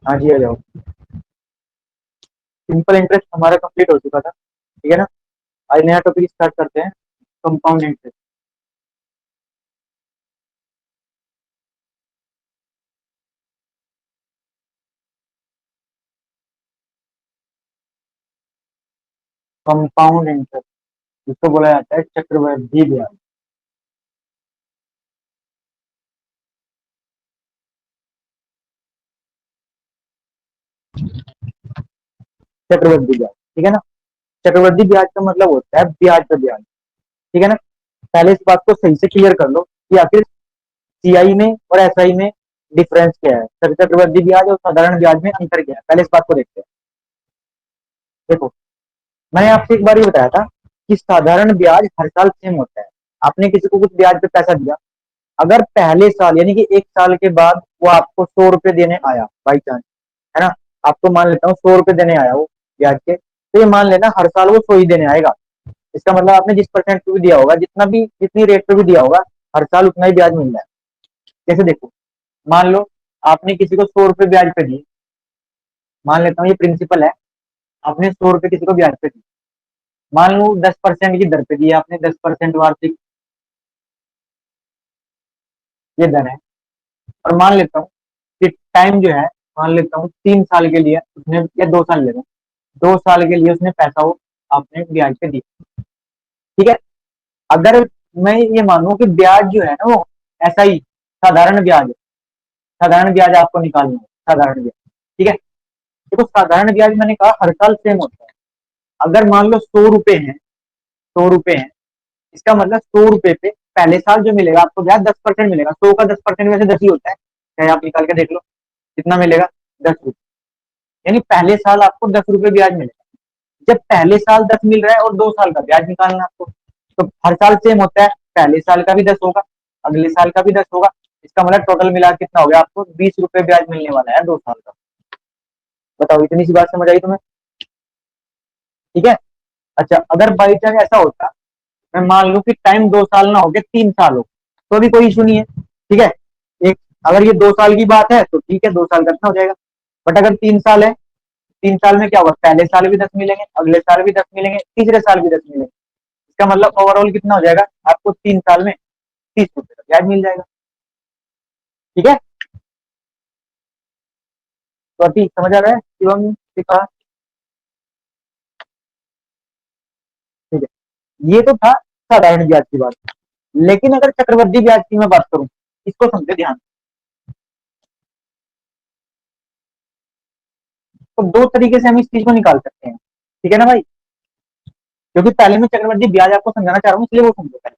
हाँ जी, आ जाओ। Simple interest हमारा कंप्लीट हो चुका था, ठीक है ना। आज नया टॉपिक स्टार्ट करते हैं, कंपाउंड इंटरेस्ट। कंपाउंड इंटरेस्ट जिसको बोला जाता है चक्रवृद्धि ब्याज। चक्रवृद्धि ब्याज, ठीक है ना। चक्रवृद्धि ब्याज का मतलब होता है ब्याज पे ब्याज, ठीक है ना। पहले इस बात को सही से क्लियर कर लो कि आखिर सीआई में और एसआई में डिफरेंस क्या है, चक्रवृद्धि ब्याज और साधारण ब्याज में अंतर क्या है, पहले इस बात को देखते हैं। देखो, मैंने आपसे एक बार ये बताया था कि साधारण ब्याज हर साल सेम होता है। आपने किसी को कुछ ब्याज पे पैसा दिया, अगर पहले साल यानी कि एक साल के बाद वो आपको 100 रुपए देने आया बाई चांस, है ना, आपको मान लेता हूँ 100 रुपए देने आया वो ब्याज के, तो ये मान लेना हर साल वो 100 ही देने आएगा। इसका मतलब आपने जिस परसेंट पे भी दिया होगा, जितना भी जितनी रेट पे भी दिया होगा, हर साल उतना ही ब्याज मिल रहा है। जैसे देखो, मान लो आपने किसी को 100 रुपए ब्याज पे दिए, मान लेता हूँ ये प्रिंसिपल है, आपने 100 रुपए किसी को ब्याज पे दिए, मान लो 10% की दर पे दिए आपने, 10% वार्षिक ये दर है। और मान लेता हूँ कि टाइम जो है, मान लेता हूँ 3 साल के लिए उसने, या 2 साल ले लो, 2 साल के लिए उसने पैसा वो आपने ब्याज पे दिया, ठीक है। अगर मैं ये मानूं कि ब्याज जो है ना वो ऐसा ही साधारण ब्याज है, साधारण ब्याज आपको निकालना है, साधारण ब्याज, ठीक है। देखो, साधारण ब्याज मैंने कहा हर साल सेम होता है। अगर मान लो 100 रुपए हैं, 100 रुपए हैं, इसका मतलब 100 रुपए पे पहले साल जो मिलेगा आपको ब्याज 10% मिलेगा। 100 का 10% वैसे 10 ही होता है, चाहे आप निकाल के देख लो कितना मिलेगा, 10 रुपए। यानी पहले साल आपको 10 रुपए ब्याज मिलेगा। जब पहले साल 10 मिल रहा है और 2 साल का ब्याज निकालना है आपको, तो हर साल सेम होता है, पहले साल का भी 10 होगा, अगले साल का भी 10 होगा। इसका मतलब टोटल मिला कितना हो गया, आपको 20 रुपए ब्याज मिलने वाला है 2 साल का। बताओ, इतनी सी बात समझ आई तुम्हें? ठीक है। अच्छा, अगर बाई चांस ऐसा होता, मैं मान लूं कि टाइम 2 साल ना हो के 3 साल हो, तो भी कोई इशू नहीं है, ठीक है। एक, अगर ये 2 साल की बात है तो ठीक है, 2 साल का हो जाएगा। बट अगर 3 साल है, 3 साल में क्या होगा, पहले साल भी 10 मिलेंगे, अगले साल भी 10 मिलेंगे, तीसरे साल भी 10 मिलेंगे। इसका मतलब ओवरऑल कितना हो जाएगा, आपको 3 साल में 30 रुपए का ब्याज मिल जाएगा, ठीक है। तो अभी समझ आ रहा है शिवम सिखा? ठीक है, ये तो था साधारण ब्याज की बात। लेकिन अगर चक्रवृद्धि ब्याज की मैं बात करूं, इसको समझे ध्यान। तो दो तरीके से हम इस चीज को निकाल सकते हैं, ठीक है ना भाई। क्योंकि पहले मैं चक्रवृद्धि ब्याज आपको समझाना चाह रहा हूँ, इसलिए वो समझो पहले।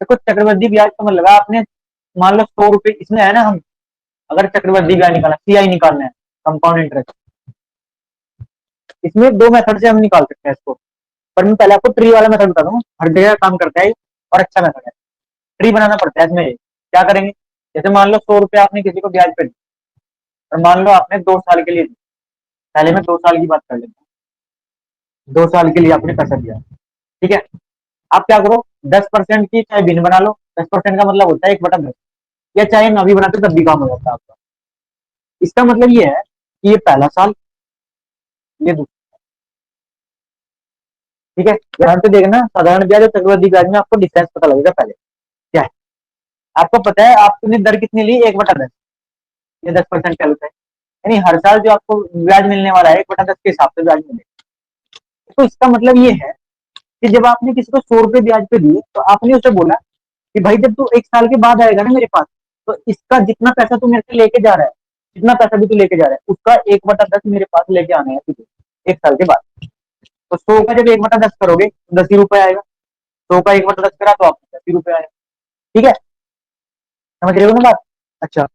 देखो, चक्रवृद्धि ब्याज का मतलब लगा आपने, मान लो 100 रुपए इसमें है ना, हम अगर चक्रवृद्धि ब्याज निकालना, सीआई निकालना है, कंपाउंड इंटरेस्ट, इसमें दो मेथड से हम निकाल सकते हैं इसको। पर मैं पहले आपको ट्री वाला मेथड बता दूं, हर जगह काम करता है और अच्छा मेथड है। ट्री बनाना पड़ता है इसमें, क्या करेंगे, जैसे मान लो 100 रुपए आपने किसी को ब्याज पे दिए, और मान लो आपने 2 साल के लिए, पहले मैं 2 साल की बात कर लेता हूँ, 2 साल के लिए आपने पैसा दिया, ठीक है। आप क्या करो, 10% की चाहे भिन्न बना लो, 10% का मतलब होता है 1/10, या चाहे ना भी बनाते तब भी काम हो जाता है आपका। इसका मतलब ये है कि ये पहला साल, ये दूसरा, ठीक है। ध्यान से देखना, साधारण ब्याज और चक्रवृद्धि ब्याज में आपको डिफरेंस पता लगेगा पहले क्या है। आपको पता है आपने दर कितनी ली, 1/10, ये 10% कैलकुलेट है, यानी हर साल जो आपको ब्याज मिलने वाला है 1/10 के हिसाब से ब्याज मिलेगा। तो इसका मतलब ये है कि जब आपने किसी को 100 रुपए ब्याज पे दिए, तो आपने उसे बोला कि भाई जब तू एक साल के बाद आएगा ना मेरे पास, तो इसका जितना पैसा तू मेरे से लेके जा रहा है, जितना पैसा भी तू लेके जा रहा है, उसका 1/10 मेरे पास लेके आना है तुझे एक साल के बाद। तो 100 का जब 1/10 करोगे तो 10 ही रुपए आएगा, 100 का 1/10 करा तो आपको 10 ही रुपए आएगा, ठीक है। समझ रहे हो ना बात? अच्छा,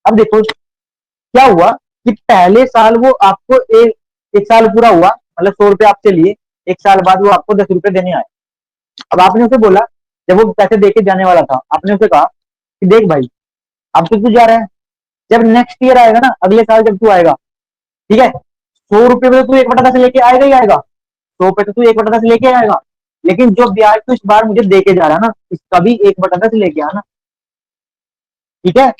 अब देखो क्या हुआ कि पहले साल वो आपको एक साल पूरा हुआ, मतलब 100 रुपए आपसे लिए, एक साल बाद वो आपको 10 रुपए देने आए। अब आपने उसे बोला, जब वो पैसे देके जाने वाला था, आपने उसे कहा कि देख भाई, अब तो तू जा रहा है, जब नेक्स्ट ईयर आएगा ना, अगले साल जब तू आएगा, ठीक है, 100 रुपए में तो तू 1/10 लेके आएगा ही आएगा, 100 पे तो तू 1/10 लेके आएगा। लेकिन जो ब्याज तू इस बार मुझे देके जा रहा है ना, इसका भी 1/10 लेके आना, ठीक है।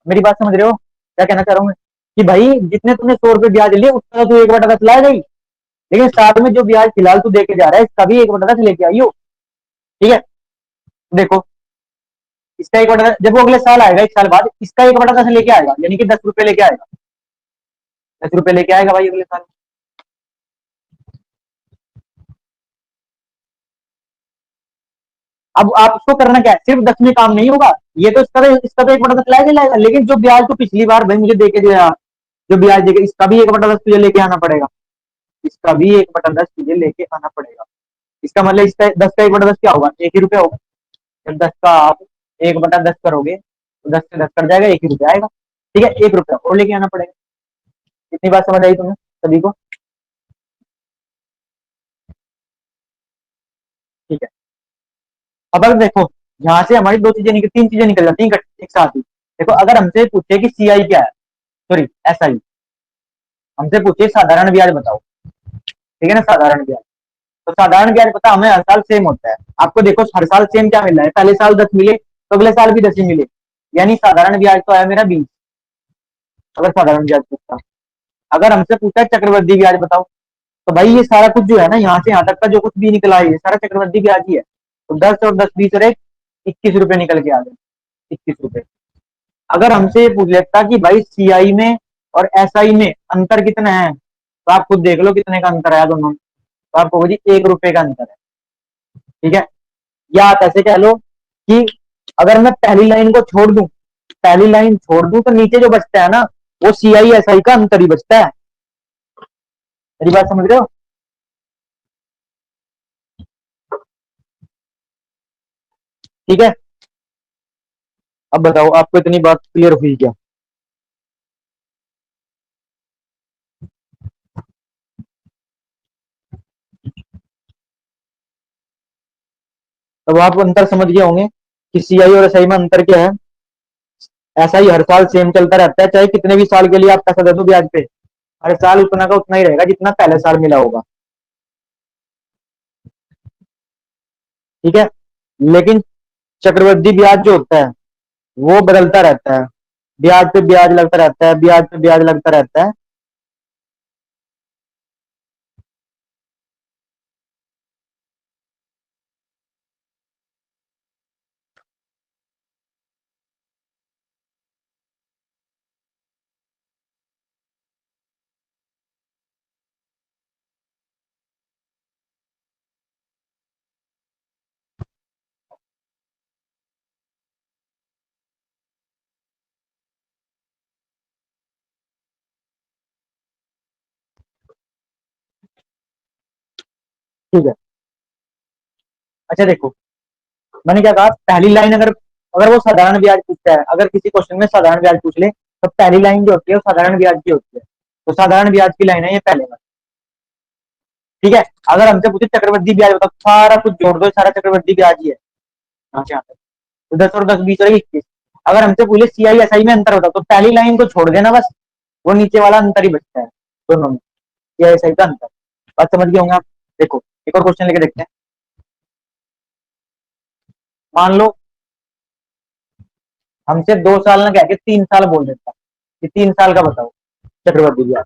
मेरी बात समझ रहे हो क्या कहना चाह रहा हूँ मैं? कि भाई जितने तुमने 100 रुपए ब्याज लिए उसका तो 1/10 लाएगा ही, लेकिन साथ में जो ब्याज फिलहाल तू देके जा रहा है इसका भी 1/10 लेके आइयो। ठीक है, देखो इसका 1/10 जब वो अगले साल आएगा, 1 साल बाद इसका 1/10 लेके आएगा, यानी कि 10 रुपए लेके आएगा, 10 रुपए लेके आएगा भाई अगले साल। अब आप उसको करना क्या है, सिर्फ 10 में काम नहीं होगा, ये तो इसका तो 1/10 लाएगा ही लाएगा, लेकिन जो ब्याज तो पिछली बार भाई मुझे देके दिया, जो ब्याज देके इसका भी 1/10 तुझे लेके आना पड़ेगा, इसका भी 1/10 तुझे लेके आना पड़ेगा। इसका मतलब इसका 10 का 1/10 क्या होगा, 1 ही रुपया होगा। जब 10 का आप 1/10 करोगे तो 10 से 10 कट जाएगा, 1 ही रुपया आएगा। ठीक है, 1 रुपया और लेके आना पड़ेगा। इतनी बात समझ आई तुम्हें सभी को? ठीक है, अब अगर देखो यहाँ से हमारी दो चीजें निकल, तीन चीजें निकल जाती हैं एक साथ ही। देखो अगर हमसे पूछे कि सीआई क्या है, सॉरी एसआई, हमसे पूछे साधारण ब्याज बताओ, ठीक है ना, साधारण ब्याज, तो साधारण ब्याज पता हमें हर साल सेम होता है। आपको देखो हर साल सेम क्या मिल रहा है, पहले साल 10 मिले तो अगले साल भी 10 ही मिले, यानी साधारण ब्याज तो आया मेरा 20। अगर साधारण ब्याज पूछता, अगर हमसे पूछा चक्रवृद्धि ब्याज बताओ, तो भाई ये सारा कुछ जो है ना यहाँ से यहाँ तक का जो कुछ भी निकला है ये सारा चक्रवृद्धि ब्याज ही है। तो 10 और 10 20 और 21 रुपए निकल के आ गए, 21 रुपए। अगर हमसे ये पूछ लेता कि भाई सीआई में और एसआई में अंतर कितना है, तो आप खुद देख लो कितने का अंतर है दोनों में, तो आपको जी 1 रुपए का अंतर है। ठीक है, या आप ऐसे कह लो कि अगर मैं पहली लाइन को छोड़ दूं, पहली लाइन छोड़ दूं तो नीचे जो बचता है ना वो सीआई एसआई का अंतर ही बचता है। मेरी बात समझ रहे हो? ठीक है, अब बताओ आपको इतनी बात क्लियर हुई क्या? तब आप अंतर समझ गए होंगे कि सीआई और एसआई में अंतर क्या है। ऐसा ही हर साल सेम चलता रहता है, चाहे कितने भी साल के लिए आप पैसा दे दो ब्याज पे, हर साल उतना का उतना ही रहेगा जितना पहले साल मिला होगा। ठीक है, लेकिन चक्रवृद्धि ब्याज जो होता है वो बदलता रहता है, ब्याज पे ब्याज लगता रहता है, ब्याज पे ब्याज लगता रहता है। ठीक है, अच्छा देखो मैंने क्या कहा, पहली लाइन अगर अगर वो साधारण ब्याज पूछता है, अगर किसी क्वेश्चन में साधारण ब्याज पूछ ले तो पहली लाइन जो होती है वो साधारण ब्याज की होती है, तो साधारण ब्याज की लाइन है ये पहले वाली। ठीक है, अगर हमसे पूछे चक्रवृद्धि ब्याज बताओ, सारा कुछ जोड़ दो, सारा चक्रवृद्धि ब्याज ही है यहाँ से यहाँ तक, तो 10 और 10 20 और 21। अगर हमसे पूछे सीआई एसआई में अंतर बताओ, तो पहली लाइन को छोड़ देना बस, वो नीचे वाला अंतर ही बचता है दोनों में, सीआई एसआई का अंतर। बात समझ गए होंगे आप? देखो एक और क्वेश्चन लेके देखते हैं। मान लो हमसे 2 साल ना कह के 3 साल बोल देता कि 3 साल का बताओ चक्रवृद्धि ब्याज,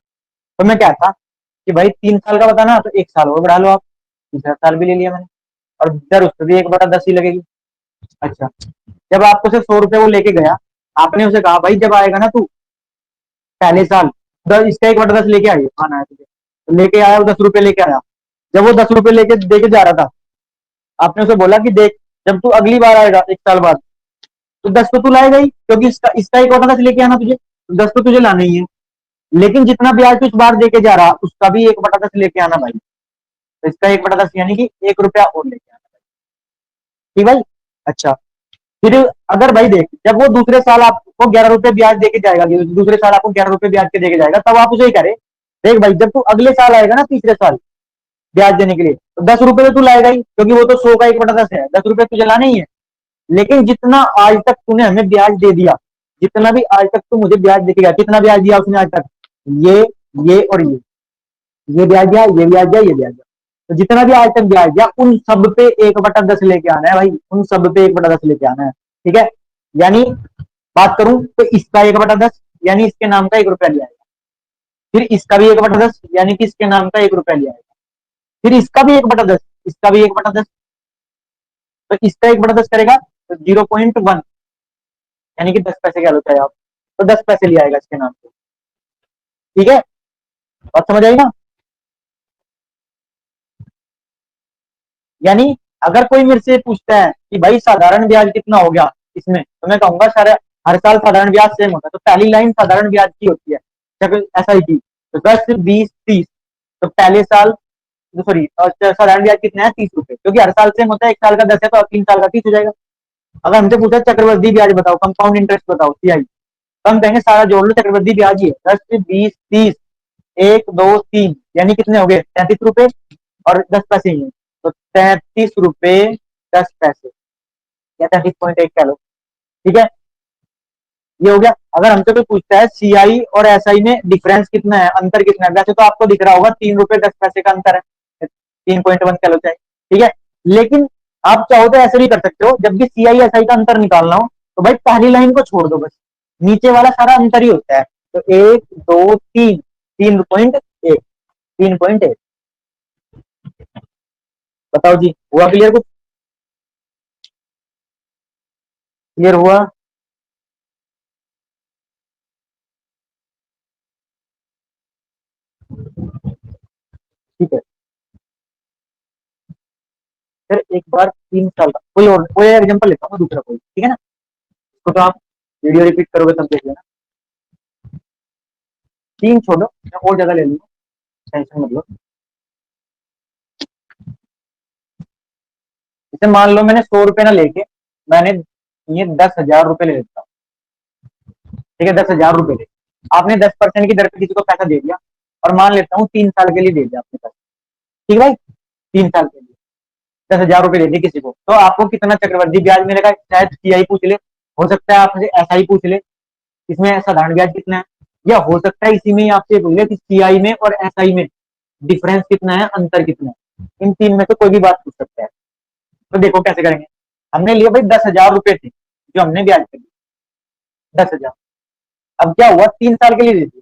तो मैं क्या था कि भाई 3 साल का बताना तो 1 साल और बढ़ा लो आप, तीसरा साल भी ले लिया मैंने, और इधर उससे भी 1/10 ही लगेगी। अच्छा, जब आपको से 100 रुपए वो लेके गया, आपने उसे कहा भाई जब आएगा ना तू पहले साल इसका 1/10 लेके आइए, आना है तुझे, तो लेके आया वो 10 रुपए लेके आया। जब वो 10 रुपए लेके देके जा रहा था, आपने उसे बोला कि देख जब तू अगली बार आएगा 1 साल बाद, तो 10 तो तू लाएगा ही, क्योंकि इसका 1/10 लेके आना तुझे, तो 10 तो तुझे लाना ही है, लेकिन जितना ब्याज तू इस बार देके जा रहा उसका भी 1/10 लेके आना भाई, तो इसका 1/10 यानी कि 1 रुपया और लेके आना भाई। ठीक भाई? अच्छा, फिर अगर भाई देख जब वो दूसरे साल आपको 11 रुपए ब्याज देके जाएगा, दूसरे साल आपको 11 रुपए ब्याज के देके जाएगा, तब आप उसे ही करे देख भाई जब तू अगले साल आएगा ना तीसरे साल ब्याज देने के लिए, तो 10 रुपए तो तू लाएगा ही, क्योंकि वो तो 100 का 1/10 है, 10 रुपए तुझे लाना ही है। लेकिन जितना आज तक तूने हमें ब्याज दे दिया, जितना भी आज तक तू मुझे ब्याज देके गया, कितना ब्याज दिया उसने आज तक, ये ये और ये ब्याज दिया, ये ब्याज दिया, ये ब्याज दिया, तो जितना भी आज तक ब्याज दिया उन सब पे 1/10 लेके आना है भाई, उन सब पे 1/10 लेके आना है। ठीक है, यानी बात करूं तो इसका 1/10, यानी इसके नाम का 1 रुपया लिया आएगा। फिर इसका भी 1/10 यानी कि इसके नाम का 1 रुपया लिया आएगा। फिर इसका भी 1/10, इसका भी 1/10, तो इसका 1/10 करेगा तो 0.1 यानी कि 10 पैसे क्या होता है आप, तो 10 पैसे लिया आएगा इसके नाम से। ठीक है, बात समझ आई ना। यानी अगर कोई मेरे से पूछता है कि भाई साधारण ब्याज कितना हो गया इसमें, तो मैं कहूंगा सारे हर साल साधारण ब्याज सेम होता है। तो पहली लाइन साधारण ब्याज की होती है, ऐसा ही की तो 10, 20, 30, तो पहले साल सॉरी साधारण ब्याज कितना है 30 रुपए, क्योंकि हर साल सेम होता है। 1 साल का 10 है तो 3 साल का 30 हो जाएगा। अगर हमसे पूछा चक्रवृद्धि ब्याज बताओ, कंपाउंड इंटरेस्ट बताओ सीआई, तो हम कहेंगे सारा जोड़ लो, चक्रवृद्धि ब्याज ही है। 10, 20, 30, 1, 2, 3 यानी कितने हो गए 33 रुपए और 10 पैसे ही है, तो 33 रुपए 10 पैसे या 33.1 कह लो। ठीक है, ये हो गया। अगर हमसे कोई पूछता है सीआई और एसआई में डिफरेंस कितना है, अंतर कितना है, वैसे तो आपको दिख रहा होगा 3 रुपए 10 पैसे का अंतर है, 3.1 कह लो चाहे। ठीक है, लेकिन आप चाहो तो ऐसे भी कर सकते हो, जब भी सीआई एसआई का अंतर निकालना हो तो भाई पहली लाइन को छोड़ दो, बस नीचे वाला सारा अंतर ही होता है। तो 1, 2, 3, 3.1, 3.1। बताओ जी, हुआ क्लियर? कुछ क्लियर हुआ? ठीक है, फिर एक बार 3 साल का कोई एग्जाम्पल लेता हूँ दूसरा कोई, ठीक है ना। इसको तो आप वीडियो रिपीट करोगे तब देख लेना। 3 छोड़ो, मैं और जगह ले लूंगा, टेंशन मतलब। जैसे मान लो मैंने 100 रुपए ना लेके मैंने ये 10,000 रुपए ले लेता हूँ। ठीक है, 10,000 रुपए ले, आपने 10% की दर पे किसी को पैसा दे दिया, और मान लेता हूँ 3 साल के लिए दे दिया आपने पैसा। ठीक है भाई, 3 साल के लिए 10,000 रुपए दे दिए किसी को, तो आपको कितना चक्रवृद्धि ब्याज मिलेगा? शायद सीआई पूछ ले, हो सकता है आपसे ऐसा ही पूछ ले इसमें साधारण ब्याज कितना है, या हो सकता है इसी में ही आपसे पूछ ले कि सीआई में और एसआई में डिफरेंस कितना है, अंतर कितना है। इन तीन में से कोई भी बात पूछ सकता है। तो देखो कैसे करेंगे। हमने लिए भाई 10,000 रुपए थे जो हमने ब्याज पे दिए, 10,000। अब क्या हुआ, 3 साल के लिए दे दिए।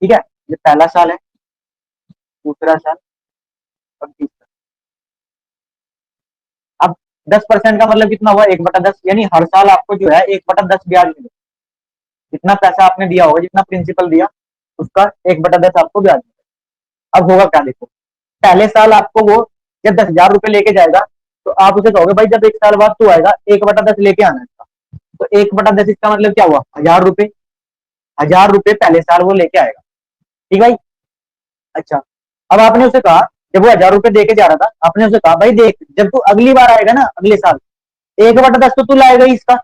ठीक है, ये पहला साल है, दूसरा साल और तीसरा। अब 10% का मतलब कितना हुआ, 1/10, यानी हर साल आपको जो है 1/10 ब्याज मिले। जितना पैसा आपने दिया होगा, जितना प्रिंसिपल दिया, उसका 1/10 आपको ब्याज मिलेगा। अब होगा क्या, देखो पहले साल आपको वो जब 10,000 रुपए लेके जाएगा, तो आप उसे कहोगे भाई जब 1 साल बाद तू आएगा 1/10 लेके आना इसका। तो 1/10 इसका मतलब क्या हुआ, 1,000 रुपए। 1,000 रुपए पहले साल वो लेके आएगा। ठीक भाई, अच्छा। अब आपने उसे कहा, जब वो 1,000 रुपए दे के जा रहा था, आपने उसे कहा भाई देख जब तू अगली बार आएगा ना अगले साल, 1/10 तो तू लाएगा ही इसका,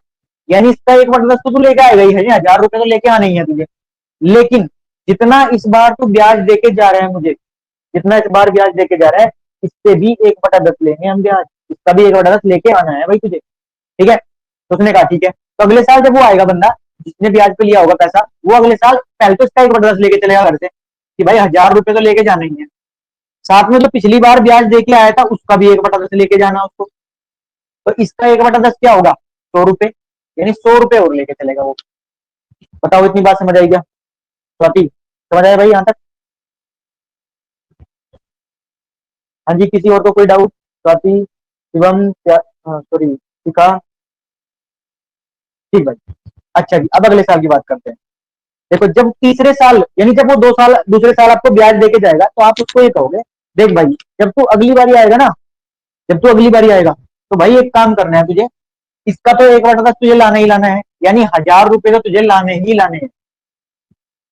यानी इसका 1/10 तो तू लेके आएगा ही है, 1,000 रुपए तो लेके आना ही है तुझे। लेकिन जितना इस बार तू ब्याज देके जा रहा है मुझे, जितना इस बार ब्याज देके जा रहा है, इससे भी 1/10 लेंगे हम ब्याज, इसका भी 1/10 लेके आना है भाई तुझे। ठीक है, तो उसने कहा ठीक है। तो अगले साल जब वो आएगा बंदा जिसने ब्याज पे लिया होगा पैसा, वो अगले साल पहले तो इसका 1/10 लेके चलेगा घर से कि भाई 1,000 रुपए तो लेके जाना ही है, साथ में जो पिछली बार ब्याज देके आया था उसका भी 1/10 लेके जाना उसको। तो इसका 1/10 क्या होगा, 100 रुपए, यानी 100 रुपए और लेके चलेगा वो। बताओ इतनी बात समझ आई क्या स्वाति, समझ आया भाई यहाँ तक? हाँ जी, किसी और को कोई डाउट? स्वाति, शिवम, सॉरी शिखा, ठीक भाई। अच्छा जी, अब अगले साल की बात करते हैं। देखो जब तीसरे साल यानी जब वो 2 साल दूसरे साल आपको ब्याज देके जाएगा, तो आप उसको ये कहोगे देख भाई जब तू अगली बारी आएगा ना, जब तू अगली बारी आएगा तो भाई एक काम करना है तुझे, इसका तो 1/10 तुझे लाना ही लाना है, यानी 1,000 रुपए तो तुझे लाने ही लाने हैं।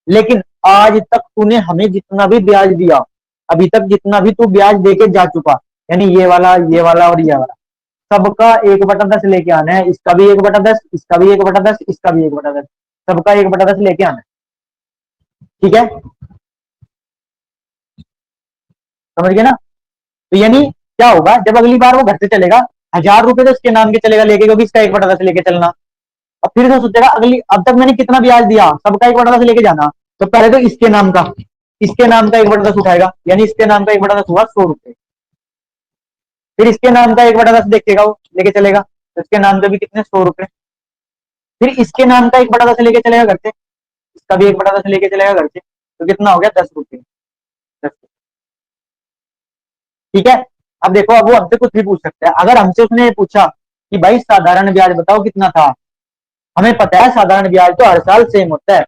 लेकिन आज तक तूने हमें जितना भी ब्याज दिया, अभी तक जितना भी तू ब्याज देके जा चुका, यानी ये वाला और ये वाला, सबका 1/10 लेके आना है। इसका भी 1/10, इसका भी 1/10, इसका भी 1/10, सबका 1/10 लेके आना है। ठीक है, समझ गए ना। तो यानी क्या होगा, जब अगली बार वो घर से चलेगा, 1,000 रुपए तो इसके नाम के चलेगा लेके, क्योंकि इसका 1/10 लेके चलना। अब फिर तो सोचेगा अगली अब तक मैंने कितना ब्याज दिया, सबका 1/10 लेके जाना। तो पहले तो इसके नाम का 1/10 उठाएगा, यानी इसके नाम का 1/10 हुआ 100 रुपए। फिर इसके नाम का 1/10 देखेगा वो लेके चलेगा, तो इसके नाम पे भी कितने 100 रुपए। फिर इसके नाम का 1/10 लेके चलेगा घर से, इसका भी 1/10 लेके चलेगा घर से, तो कितना हो गया 10 रुपए। 10। ठीक है। अब देखो, अब वो हमसे कुछ भी पूछ सकता है। अगर हमसे उसने पूछा कि भाई साधारण ब्याज बताओ कितना था, हमें पता है साधारण ब्याज तो हर साल सेम होता है।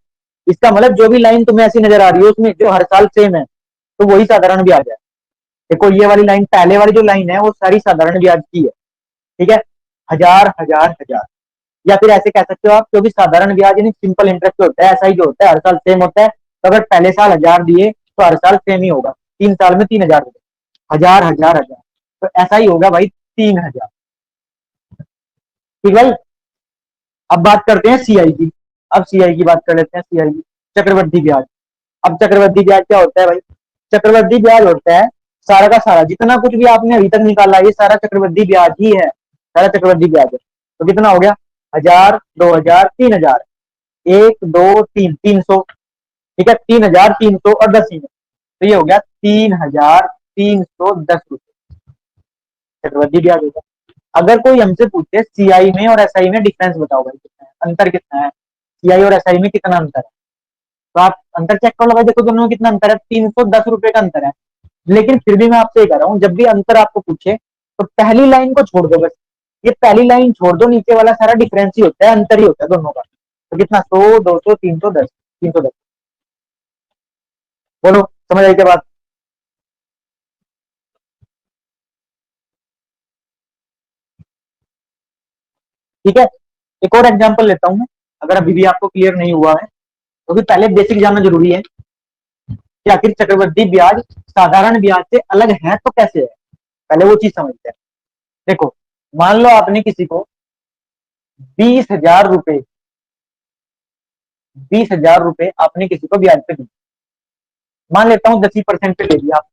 इसका मतलब जो भी लाइन तुम्हें ऐसी नजर आ रही है उसमें जो हर साल सेम है, तो वही साधारण ब्याज है। देखो ये वाली लाइन, पहले वाली जो लाइन है वो सारी साधारण ब्याज की है। ठीक है। 1000 1000 1000, या फिर ऐसे कह सकते हो आप, क्योंकि साधारण ब्याज यानी सिंपल इंटरेस्ट होता है, ऐसा ही जो होता है हर साल सेम होता है। तो अगर पहले साल 1000 दिए तो हर साल सेम ही होगा, 3 साल में 3000 रुपए। 1000 1000 1000, तो ऐसा ही होगा भाई 3000। ठीक भाई। अब बात करते हैं सीआई की। अब सीआई की बात कर लेते हैं, सीआई की, चक्रवृद्धि ब्याज। अब चक्रवृद्धि ब्याज क्या होता है भाई? चक्रवृद्धि ब्याज होता है सारा का सारा जितना कुछ भी आपने अभी तक निकाला, ये सारा चक्रवृद्धि ब्याज ही है, सारा चक्रवृद्धि ब्याज है। तो कितना हो गया? 1000 2000 3000, 1 2 3 300। ठीक है, 3310 तो ये हो गया 3310 रुपए चक्रवृद्धि ब्याज होगा। अगर कोई हमसे पूछे सीआई में और एसआई में डिफरेंस बताओ भाई, कितना है, अंतर कितना है, सीआई और एसआई में कितना अंतर है, तो आप अंतर चेक कर लो भाई। देखो दोनों में कितना अंतर है, 310 रुपए का अंतर है। लेकिन फिर भी मैं आपसे ये कह रहा हूँ, जब भी अंतर आपको पूछे तो पहली लाइन को छोड़ दो बस, ये पहली लाइन छोड़ दो, नीचे वाला सारा डिफरेंस ही होता है, अंतर ही होता है दोनों का। तो कितना, 100 200 310, 310। बोलो, समझ आई क्या बात? ठीक है। एक और एग्जांपल लेता हूं मैं, अगर अभी भी आपको क्लियर नहीं हुआ है, क्योंकि पहले बेसिक जानना जरूरी है कि आखिर चक्रवृद्धि ब्याज साधारण ब्याज से अलग है तो कैसे है, पहले वो चीज समझते हैं। देखो, मान लो आपने किसी को 20,000 रुपए, 20,000 रुपए आपने किसी को ब्याज पे दी। मान लेता हूँ 10% पे ले लिया आप,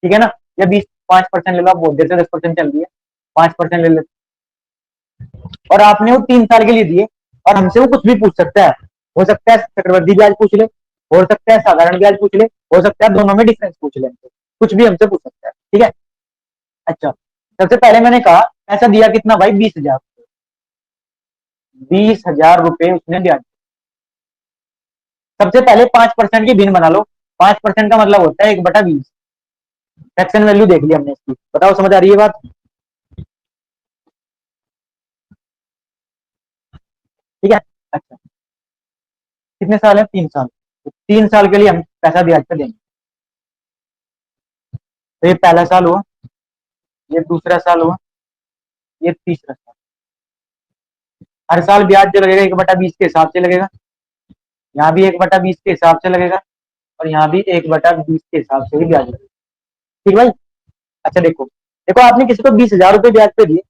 ठीक है ना, या 5% ले लो, आप बहुत देर से 10% चल रही है, 5% ले लेते, और आपने वो 3 साल के लिए दिए, और हमसे वो कुछ भी पूछ सकता है। हो सकता है चक्रवृद्धि ब्याज पूछ ले, हो सकता है साधारण ब्याज पूछ ले, हो सकता है दोनों में डिफरेंस पूछ ले, कुछ भी हमसे पूछ सकता है। ठीक है। अच्छा, सबसे पहले मैंने कहा पैसा दिया कितना भाई, 20,000। 20,000 रुपए उसने ब्याज। सबसे पहले 5% की भिन्न बना लो। 5% का मतलब होता है 1/20। फ्रैक्शन वैल्यू देख ली हमने इसकी, बताओ समझ आ रही है बात? ठीक है। अच्छा, कितने साल है, 3 साल, तो 3 साल के लिए हम पैसा ब्याज पे देंगे। तो ये पहला साल हुआ, ये दूसरा साल हुआ, ये तीसरा साल। हर साल ब्याज जो लगेगा 1/20 के हिसाब से लगेगा, यहाँ भी 1/20 के हिसाब से लगेगा, और यहाँ भी 1/20 के हिसाब से ही ब्याज लगेगा। ठीक भाई। अच्छा देखो, देखो आपने किसी को 20,000 रुपए ब्याज पे दिए।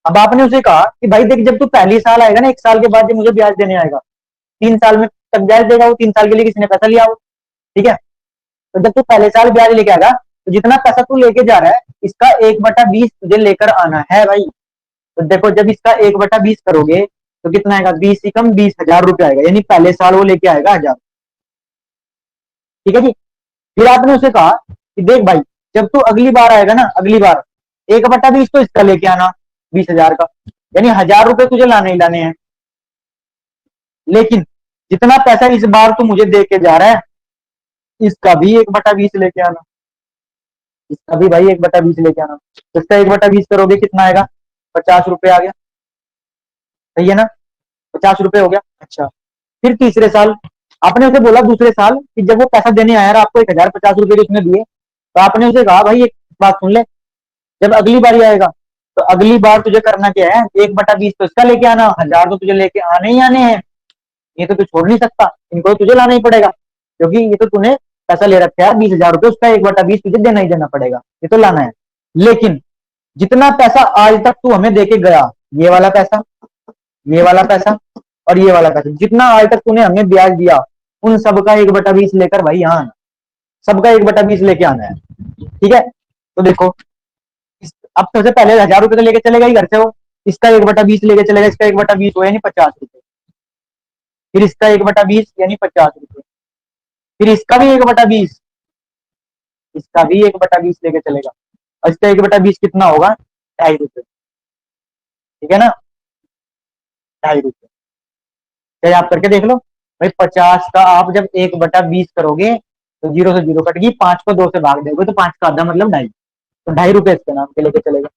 अब आपने उसे कहा कि भाई देख, जब तू पहली साल आएगा ना, 1 साल के बाद जब मुझे ब्याज देने आएगा, 3 साल में तक ब्याज देगा वो, 3 साल के लिए किसी ने पैसा लिया हो। ठीक है। तो जब तू पहले साल ब्याज लेके आएगा, तो जितना पैसा तू लेके जा रहा है, इसका 1/20 तुझे लेकर आना है भाई। तो देखो, जब इसका 1/20 करोगे तो कितना आएगा, 20 ही कम 20,000 रुपए आएगा, यानी पहले साल वो लेके आएगा 1,000। ठीक है जी। फिर आपने उसे कहा कि देख भाई, जब तू अगली बार आएगा ना, अगली बार 1/20 तो इसका लेके आना, 20,000 का, यानी 1,000 रुपए तुझे लाने ही लाने हैं। लेकिन जितना पैसा इस बार तू मुझे दे के जा रहा है, इसका भी 1/20 लेके आना, इसका भी भाई 1/20 लेके आना। तो इसका 1/20 करोगे कितना आएगा, 50 रुपए आ गया। सही है ना, 50 रुपए हो गया। अच्छा, फिर तीसरे साल आपने उसे बोला, दूसरे साल कि जब वो पैसा देने आया, आपको 1,050 रुपए उसने दिए, तो आपने उसे कहा भाई एक बात सुन ले, जब अगली बारी आएगा तो अगली बार तुझे करना क्या है, 1/20 तो इसका लेके आना, 1,000 तो तुझे लेके आने ही आने हैं। ये तो तू छोड़ नहीं सकता, इनको तो तुझे लाना ही पड़ेगा, क्योंकि ये तो तूने पैसा ले रखा है 20,000 रुपए, उसका 1/20 तुझे देना ही देना पड़ेगा, ये तो लाना है। लेकिन जितना पैसा आज तक तू हमें देके गया, ये वाला पैसा, ये वाला पैसा, और ये वाला पैसा, जितना आज तक तूने हमें ब्याज दिया, उन सबका 1/20 लेकर भाई यहाँ आना, सबका 1/20 लेके आना है। ठीक है। तो देखो, अब सबसे पहले 1,000 रुपए तो लेके चलेगा ही घर से वो, इसका 1/20 लेके चलेगा, इसका 1/20 हो यानी 50 रुपए, फिर इसका 1/20 यानी 50 रुपए, फिर इसका भी 1/20, इसका भी 1/20 लेके चलेगा, और इसका 1/20 कितना होगा, 2.5 रुपए। ठीक है ना, 2.5 रुपए। चाहे आप करके देख लो भाई। 50 का आप जब 1/20 करोगे तो 0 से 0 कट गई, 5 को 2 से भाग दोगे तो 5 का आधा मतलब 2.5, तो 2.5 रुपए इसके नाम के लेके चलेगा।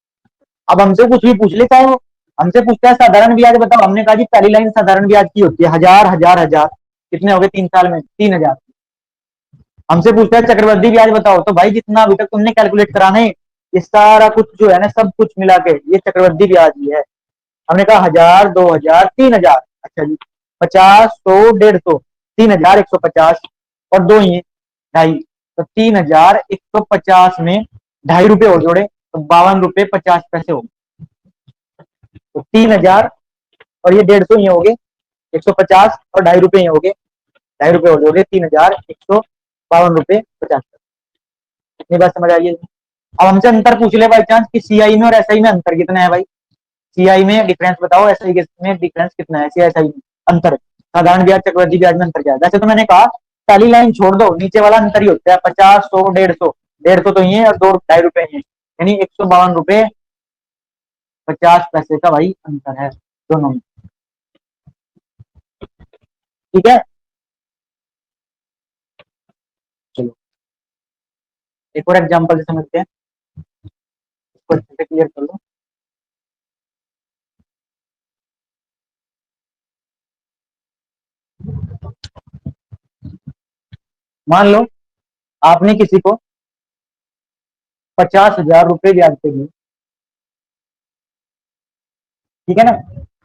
अब हमसे कुछ भी पूछ ले, चाहे वो हमसे पूछता है साधारण ब्याज बताओ, हमने कहा जी पहली लाइन साधारण ब्याज की होती है, 1000 1000 1000, कितने हो गए 3 साल में 3000। हमसे पूछता है चक्रवृद्धि ब्याज बताओ, तो भाई जितना अभी तक तुमने कैलकुलेट कराना है ये सारा कुछ जो है ना, सब कुछ मिला के ये चक्रवृद्धि ब्याज ही है। हमने कहा 1000 2000 3000, अच्छा जी 50 100 150, 3150 और दो ही 2.5, तो 3150 में 2.5 रुपए और जोड़े तो 52 रुपए 50 पैसे हो गए। तो 3000 और ये 150 ही हो गए, 150 और 2.5 रुपए ही हो गए, 2.5 रुपए और जोड़े 3152 रुपए 50 पैसे। इतनी बात समझ आई है। अब हमसे अंतर पूछ ले बाई चांस कि सीआई में और एसआई में अंतर कितना है भाई, सीआई में डिफरेंस बताओ, एसआई में डिफरेंस कितना है, सीआईएसआई में अंतर, साधारण ब्याज चक्रवृद्धि ब्याज में अंतर क्या है। वैसे तो मैंने कहा पहली लाइन छोड़ दो, नीचे वाला अंतर ही होता है 50 100 150, 150 तो ही है और दो 2.5 रुपए ही है, यानी 152 रुपए 50 पैसे का भाई अंतर है दोनों में। ठीक है, चलो एक और एग्जांपल से समझते हैं, इसको अच्छे से क्लियर कर लो। मान लो आपने किसी को 50,000 रुपए ब्याज पे दिए, ठीक है ना,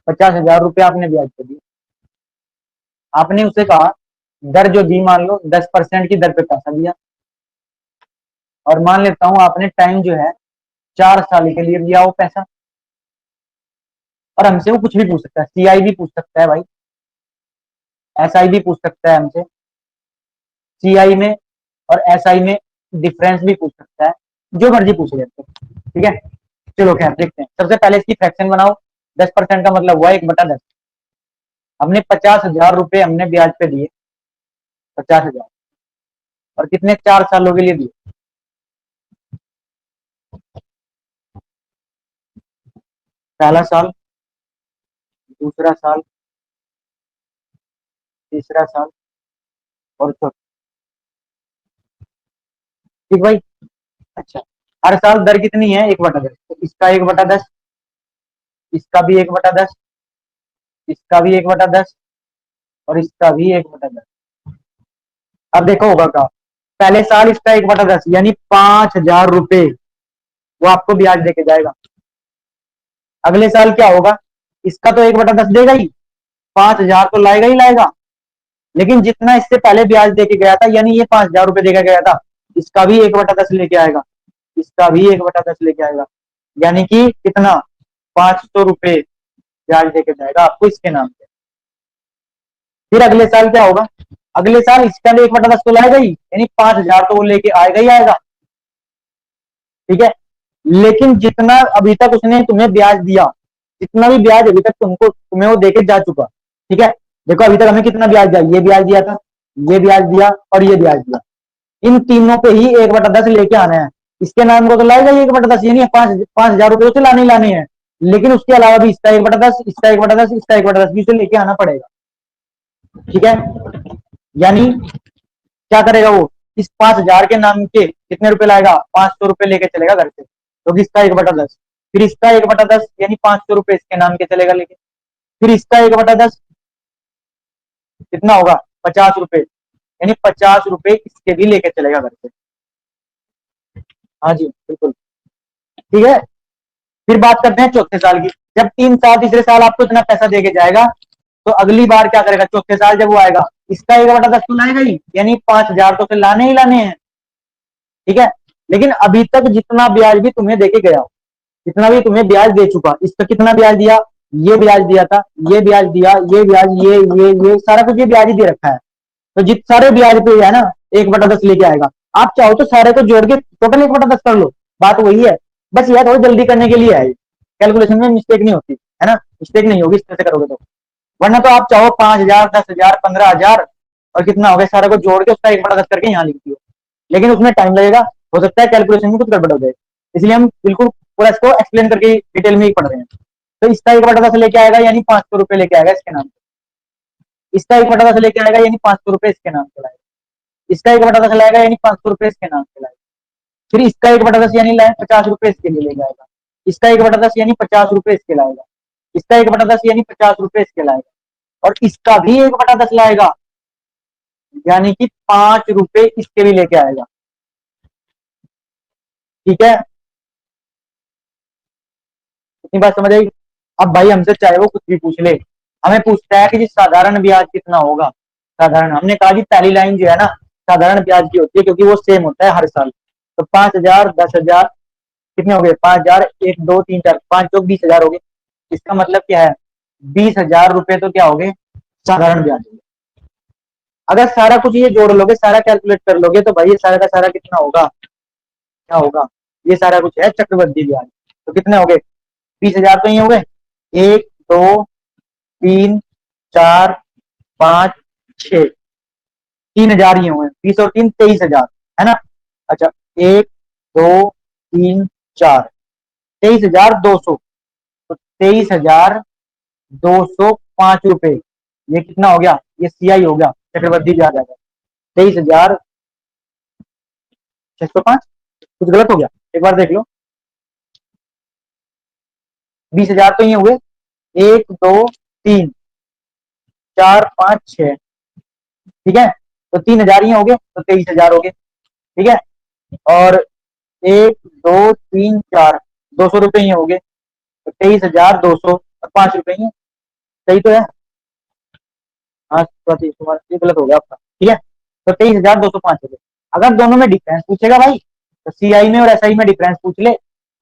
50,000 रुपए आपने ब्याज पे दिए। आपने उसे कहा दर जो दी, मान लो 10% की दर पे पैसा दिया, और मान लेता हूं आपने टाइम जो है 4 साल के लिए दिया वो पैसा। और हमसे वो कुछ भी पूछ सकता है, सीआई भी पूछ सकता है भाई, एसआई भी पूछ सकता है हमसे, सीआई में और एसआई में डिफरेंस भी पूछ सकता है, जो मर्जी पूछ लेते हैं। ठीक है, चलो खैर देखते हैं। सबसे पहले इसकी फ्रैक्शन बनाओ, 10% का मतलब हुआ 1/10। हमने 50,000 रुपए हमने ब्याज पे दिए, 50,000, और कितने 4 सालों के लिए दिए। पहला साल, दूसरा साल, तीसरा साल और चौथा। ठीक भाई, अच्छा हर साल दर कितनी है 1/10, तो इसका 1/10, इसका भी 1/10, इसका भी 1/10 और इसका भी 1/10। अब देखो होगा क्या, पहले साल इसका 1/10 यानी 5,000 रुपए वो आपको ब्याज देके जाएगा। अगले साल क्या होगा, इसका तो 1/10 देगा ही, 5,000 तो लाएगा ही लाएगा, लेकिन जितना इससे पहले ब्याज देके गया था, यानी ये 5,000 रुपए देकर गया था, इसका भी 1/10 लेके आएगा, इसका भी 1/10 लेके आएगा, यानी कि कितना 500 रुपए ब्याज देके जाएगा आपको इसके नाम पे। फिर अगले साल क्या होगा, अगले साल इसका भी 1/10 तो लाएगा ही, यानी 5,000 तो वो लेके आएगा ही आएगा। ठीक है, लेकिन जितना अभी तक उसने तुम्हें ब्याज दिया, जितना भी ब्याज अभी तक तुमको तुम्हें वो देके जा चुका, ठीक है, देखो अभी तक हमें कितना ब्याज दिया, ये ब्याज दिया था, ये ब्याज दिया और ये ब्याज दिया, इन तीनों पे ही 1/10 लेके आना है। इसके नाम को तो लाएगा ही 1/10, यानी 5,000 रुपए उसे लाने लाने हैं, लेकिन उसके अलावा भी इसका 1/10, इसका 1/10, इसका 1/10 भी उसे लेके आना पड़ेगा। ठीक है, यानी क्या करेगा वो, इस 5,000 के नाम के कितने रुपए लाएगा, 500 रुपए लेके चलेगा घर से, तो इसका 1/10, फिर इसका 1/10 यानी 500 रुपए इसके नाम के चलेगा लेके, फिर इसका 1/10 कितना होगा 50 रुपए, यानी 50 रुपए इसके भी लेके चलेगा घर से। हाँ जी बिल्कुल, ठीक है। फिर बात करते हैं चौथे साल की, जब 3 साल तीसरे साल आपको इतना पैसा देके जाएगा, तो अगली बार क्या करेगा, चौथे साल जब वो आएगा, इसका 1/10 तो लाएगा ही, यानी 5,000 तो फिर लाने ही लाने हैं। ठीक है, लेकिन अभी तक जितना ब्याज भी तुम्हें देके गया, जितना भी तुम्हें ब्याज दे चुका, इसका कितना ब्याज दिया, ये ब्याज दिया था, ये ब्याज दिया, ये ब्याज, ये सारा कुछ ये ब्याज ही दे रखा है, तो जित सारे ब्याज पे है ना 1/10 लेके आएगा। आप चाहो तो सारे को जोड़ के टोटल 1/10 कर लो, बात वही है, बस यह थोड़ी जल्दी करने के लिए है, कैलकुलेशन में मिस्टेक नहीं होती है ना, मिस्टेक नहीं होगी इस तरह से करोगे तो। वरना तो आप चाहो 5,000 10,000 15,000 और कितना हो गया सारा को जोड़ के उसका 1/10 करके यहाँ लिख दियो, लेकिन उसमें टाइम लगेगा, हो सकता है कैलकुलेशन में कुछ गड़बड़ हो जाए, इसलिए हम बिल्कुल पूरा इसको एक्सप्लेन करके डिटेल में ही पढ़ रहे हैं। तो इसका 1/10 लेके आएगा यानी 500 रुपए लेके आएगा इसके नाम पे। इसका 1/10 लेके आएगा यानी 500 रुपए इसके नाम पे लाएगा, इसका 1/10 लाएगा यानी 500 रुपए इसके नाम पे लाएगा, फिर इसका 1/10 यानी 50 रुपए इसके लिए ले जाएगा, इसका 1/10 यानी 50 रुपए इसके लाएगा, इसका 1/10 यानी 50 रुपए इसके लाएगा, और इसका भी 1/10 लाएगा यानी कि 5 रुपए इसके भी लेके आएगा। ठीक है, इतनी बात समझ आई। अब भाई हमसे चाहे वो कुछ भी पूछ ले, हमें पूछता है कि जी साधारण ब्याज कितना होगा। साधारण हमने कहा जी पहली लाइन जो है ना साधारण ब्याज की होती है क्योंकि वो सेम होता है हर साल। तो 5,000, 10,000, कितने हो गए 5,000, 1 2 3 4 5 चौक 20,000 हो गए। इसका मतलब क्या है 20,000 रुपए तो क्या हो गए साधारण ब्याज हो गए। अगर सारा कुछ ये जोड़ लोगे सारा कैलकुलेट कर लोगे तो भाई ये सारा का सारा कितना होगा, क्या होगा, ये सारा कुछ है चक्रवृद्धि ब्याज। तो कितने हो गए 20,000 तो ये हो गए 1 2 3 4 5 6, 3,000 ये हुए 20 और 3 23,000 है ना। अच्छा 1 2 3 4 23,200, तो 23,205 रुपए ये कितना हो गया, ये सीआई हो गया चक्रवृद्धि ब्याज आ गया 23,605। कुछ गलत हो गया एक बार देख लो। 20,000 तो ये हुए 1 2 3 4 5 6, ठीक है, तो 3,000 ये हो गए तो 23,000 हो गए, ठीक है, और 1 2 3 4 200 रुपए ये हो गए तो 23,200 और 5 रुपए ये, सही तो है। हाँ ये गलत हो गया आपका, ठीक है, तो 23,205 हो गए। अगर दोनों में डिफरेंस पूछेगा भाई तो सीआई में और एसआई में डिफरेंस पूछ ले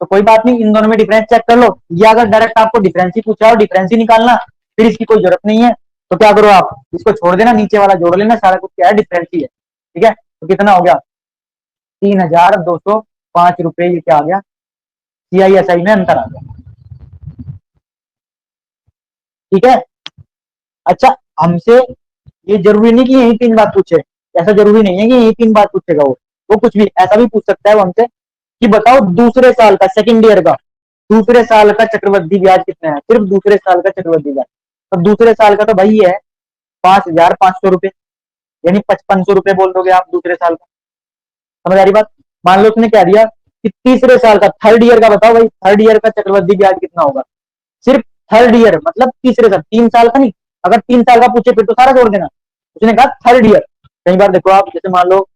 तो कोई बात नहीं, इन दोनों में डिफरेंस चेक कर लो, या अगर डायरेक्ट आपको डिफरेंस ही पूछा और डिफरेंस ही निकालना फिर इसकी कोई जरूरत नहीं है, तो क्या करो आप इसको छोड़ देना, नीचे वाला जोड़ लेना, सारा कुछ क्या है डिफरेंस ही है, ठीक है। तो कितना हो गया 3,205 रुपए, ये क्या आ गया सीआई एसआई में अंतर आ गया, ठीक है। अच्छा हमसे ये जरूरी नहीं कि यही 3 बात पूछे, ऐसा जरूरी नहीं है कि यही 3 बात पूछेगा वो कुछ भी ऐसा भी पूछ सकता है वो हमसे कि बताओ दूसरे साल का सेकंड ईयर का दूसरे साल का चक्रवृद्धि ब्याज कितना है, सिर्फ दूसरे साल का चक्रवृद्धि ब्याज। तो दूसरे साल का तो भाई ये है 5,500 रुपए, यानी 5,500 रुपए बोल दोगे आप दूसरे साल का, समझ आ रही बात। मान लो उसने कह दिया कि तीसरे साल का थर्ड ईयर का बताओ भाई थर्ड ईयर का चक्रवृद्धि ब्याज कितना होगा, सिर्फ थर्ड ईयर मतलब तीसरे साल, 3 साल का नहीं, अगर 3 साल का पूछे फिर तो सारा जोड़ देना, उसने कहा थर्ड ईयर। कई बार देखो आप जैसे मान लो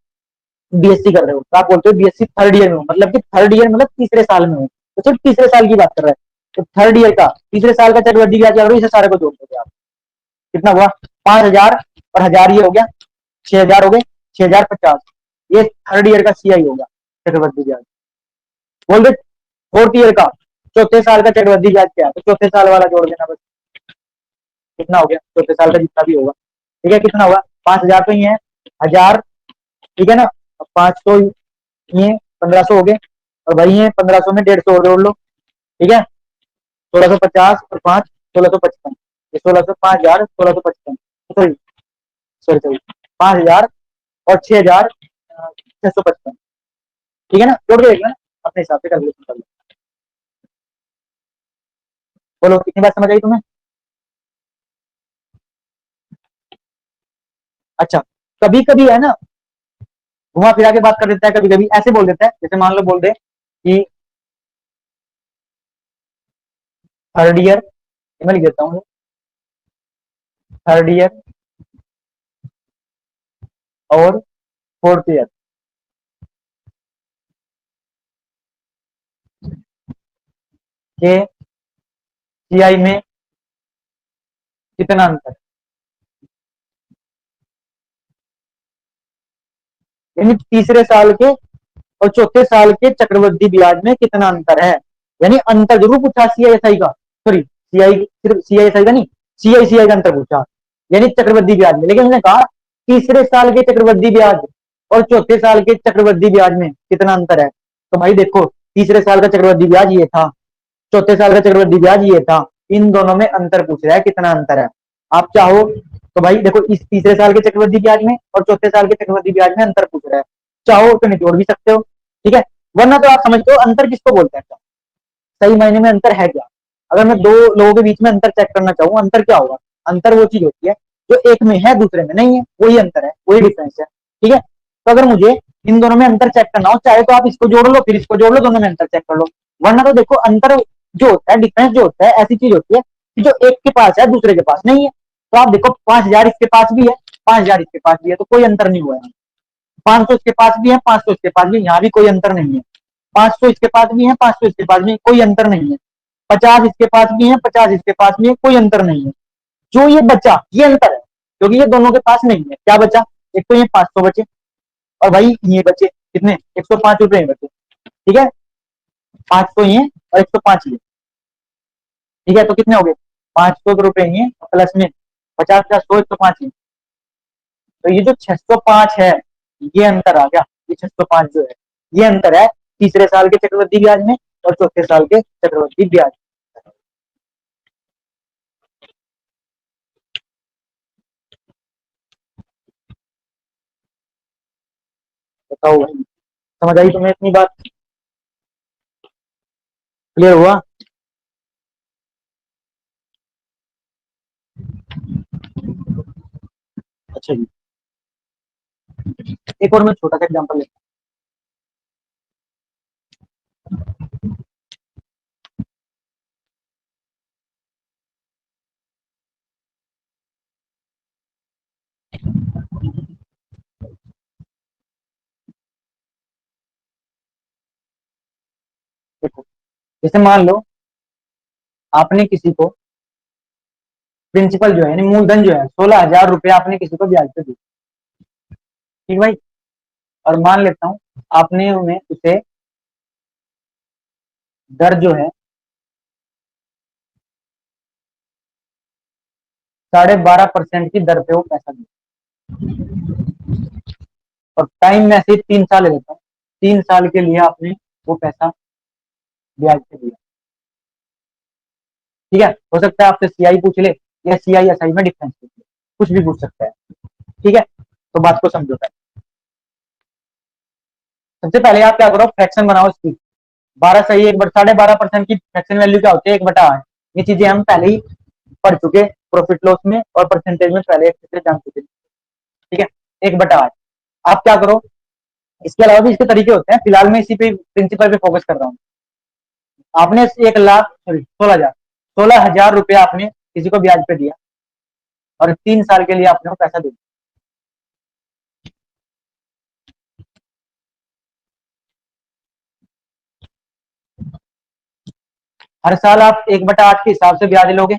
बीएससी कर रहे हो तो आप बोलते हो बीएससी थर्ड ईयर में हो, मतलब कि थर्ड ईयर मतलब तीसरे साल में हो, तो सिर्फ तीसरे साल की बात कर रहा है, तो थर्ड ईयर का तीसरे साल का चक्रवृद्धि ब्याज क्या, इसे सारे को जोड़ दोगे आप, कितना हुआ 5,000 और 1,000 ये हो गया 6,000 हो गए, 6,050, ये थर्ड ईयर का सीआई होगा चक्रवृद्धि ब्याज। बोल दे फोर्थ ईयर का चौथे साल का चक्रवृद्धि ब्याज क्या है, तो चौथे साल वाला जोड़ देना बस, कितना हो गया चौथे साल का जितना भी होगा, ठीक है, कितना होगा 5,000 तो ये है 1,000, ठीक है ना, 500 ये 1,500 हो गए, और भाई ये 1,500 में 150 और जोड़ लो, ठीक है, 1,650 और 5 1,655, ये 1,600 5,000 1,655, सॉरी सॉरी सॉरी 5,000 और 6,655, ठीक है ना, जोड़ के देख लेना अपने हिसाब से कैलकुलेशन कर लो। बोलो कितनी बात समझ आई तुम्हें। अच्छा कभी कभी है ना घुमा फिरा के बात कर देता है, कभी कभी ऐसे बोल देता है, जैसे मान लो बोल दे कि थर्ड ईयर, मैं लिख देता हूँ थर्ड ईयर और फोर्थ ईयर के सीआई में कितना अंतर, यानी तीसरे साल के और चौथे साल के चक्रवृद्धि ब्याज में कितना अंतर है, यानी अंतर जरूर पूछा सीआईएसआई का, सॉरी सीआई सिर्फ सीआईएसआई का नहीं, सीआईसीआई का अंतर पूछा, यानी चक्रवृद्धि ब्याज में, लेकिन उसने कहा तीसरे साल के चक्रवृद्धि ब्याज और चौथे साल के चक्रवृद्धि ब्याज में कितना अंतर है। तो भाई देखो तीसरे साल का चक्रवृद्धि ब्याज ये था, चौथे साल का चक्रवृद्धि ब्याज ये था, इन दोनों में अंतर पूछ रहा है कितना अंतर है। आप चाहो तो भाई देखो इस तीसरे साल के चक्रवृद्धि ब्याज में और चौथे साल के चक्रवृद्धि ब्याज में अंतर पूछ रहा है, चाहो तो निचोड़ भी सकते हो, ठीक है, वरना तो आप समझते हो अंतर किसको बोलते हैं, सही मायने में अंतर है क्या। अगर मैं दो लोगों के बीच में अंतर चेक करना चाहूँ अंतर क्या होगा, अंतर वो चीज होती है जो एक में है दूसरे में नहीं है, वही अंतर है, वही डिफरेंस है। ठीक है, तो अगर मुझे इन दोनों में अंतर चेक करना हो, चाहे तो आप इसको जोड़ लो फिर इसको जोड़ लो, दोनों में अंतर चेक कर लो। वरना तो देखो अंतर जो होता है, डिफरेंस जो होता है, ऐसी चीज होती है कि जो एक के पास है दूसरे के पास नहीं है। तो आप देखो 5,000 इसके पास भी है, 5,000 इसके पास भी है, तो कोई अंतर नहीं हुआ है। 500 इसके पास भी है, 500 इसके पास भी, यहाँ भी कोई अंतर नहीं है। 500 इसके पास भी है, 500 इसके पास भी, कोई अंतर नहीं है। 50 इसके पास भी है, 50 इसके पास भी है, कोई अंतर नहीं है। जो ये बचा ये अंतर है, क्योंकि ये दोनों के पास नहीं है। क्या बचा? एक तो ये 500 बचे, और भाई ये बचे कितने, 105 रुपए बचे। ठीक है, 500 ये और 105 ये। ठीक है, तो कितने हो गए? 500 रुपए ये प्लस में 50 50 100 105 ये। तो ये जो 605 है, ये अंतर आ गया। ये 605 जो है, ये अंतर है तीसरे साल के चक्रवृद्धि ब्याज में और चौथे साल के चक्रवृद्धि ब्याज। बताओ भाई, समझ आई तुम्हें इतनी बात? क्लियर हुआ? अच्छा जी, एक और मैं छोटा सा एग्जांपल लेता हूँ। देखो, जैसे मान लो आपने किसी को प्रिंसिपल जो है यानी मूलधन जो है 16,000 रुपये आपने किसी को ब्याज पे दी। ठीक भाई, और मान लेता हूँ आपने उन्हें उसे दर जो है 12.5% की दर पे वो पैसा दिया। और टाइम में ऐसे 3 साल ले लेता हूँ, 3 साल के लिए आपने वो पैसा ब्याज पे दिया। ठीक है, हो सकता है आपसे सीआई पूछ ले या सीआई एसआई में डिफरेंस पूछ ले, कुछ भी पूछ सकता है। ठीक है, तो बात को समझो पहले। सबसे पहले आप क्या करो, फ्रैक्शन बनाओ इसकी। 12 सही, 12.5% की फ्रैक्शन वैल्यू क्या होती है? 1/8। ये चीजें हम पहले ही पढ़ चुके, प्रॉफिट लॉस में और परसेंटेज में पहले अच्छे से जान चुके। ठीक है, 1/8। आप क्या करो, इसके अलावा भी इसके तरीके होते हैं, फिलहाल मैं इसी पे प्रिंसिपल पे फोकस कर रहा हूँ। आपने 1 लाख सॉरी 16,000, 16,000 रुपया आपने किसी को ब्याज पे दिया और 3 साल के लिए आपने वो पैसा दे दिया। हर साल आप 1/8 के हिसाब से ब्याज लोगे,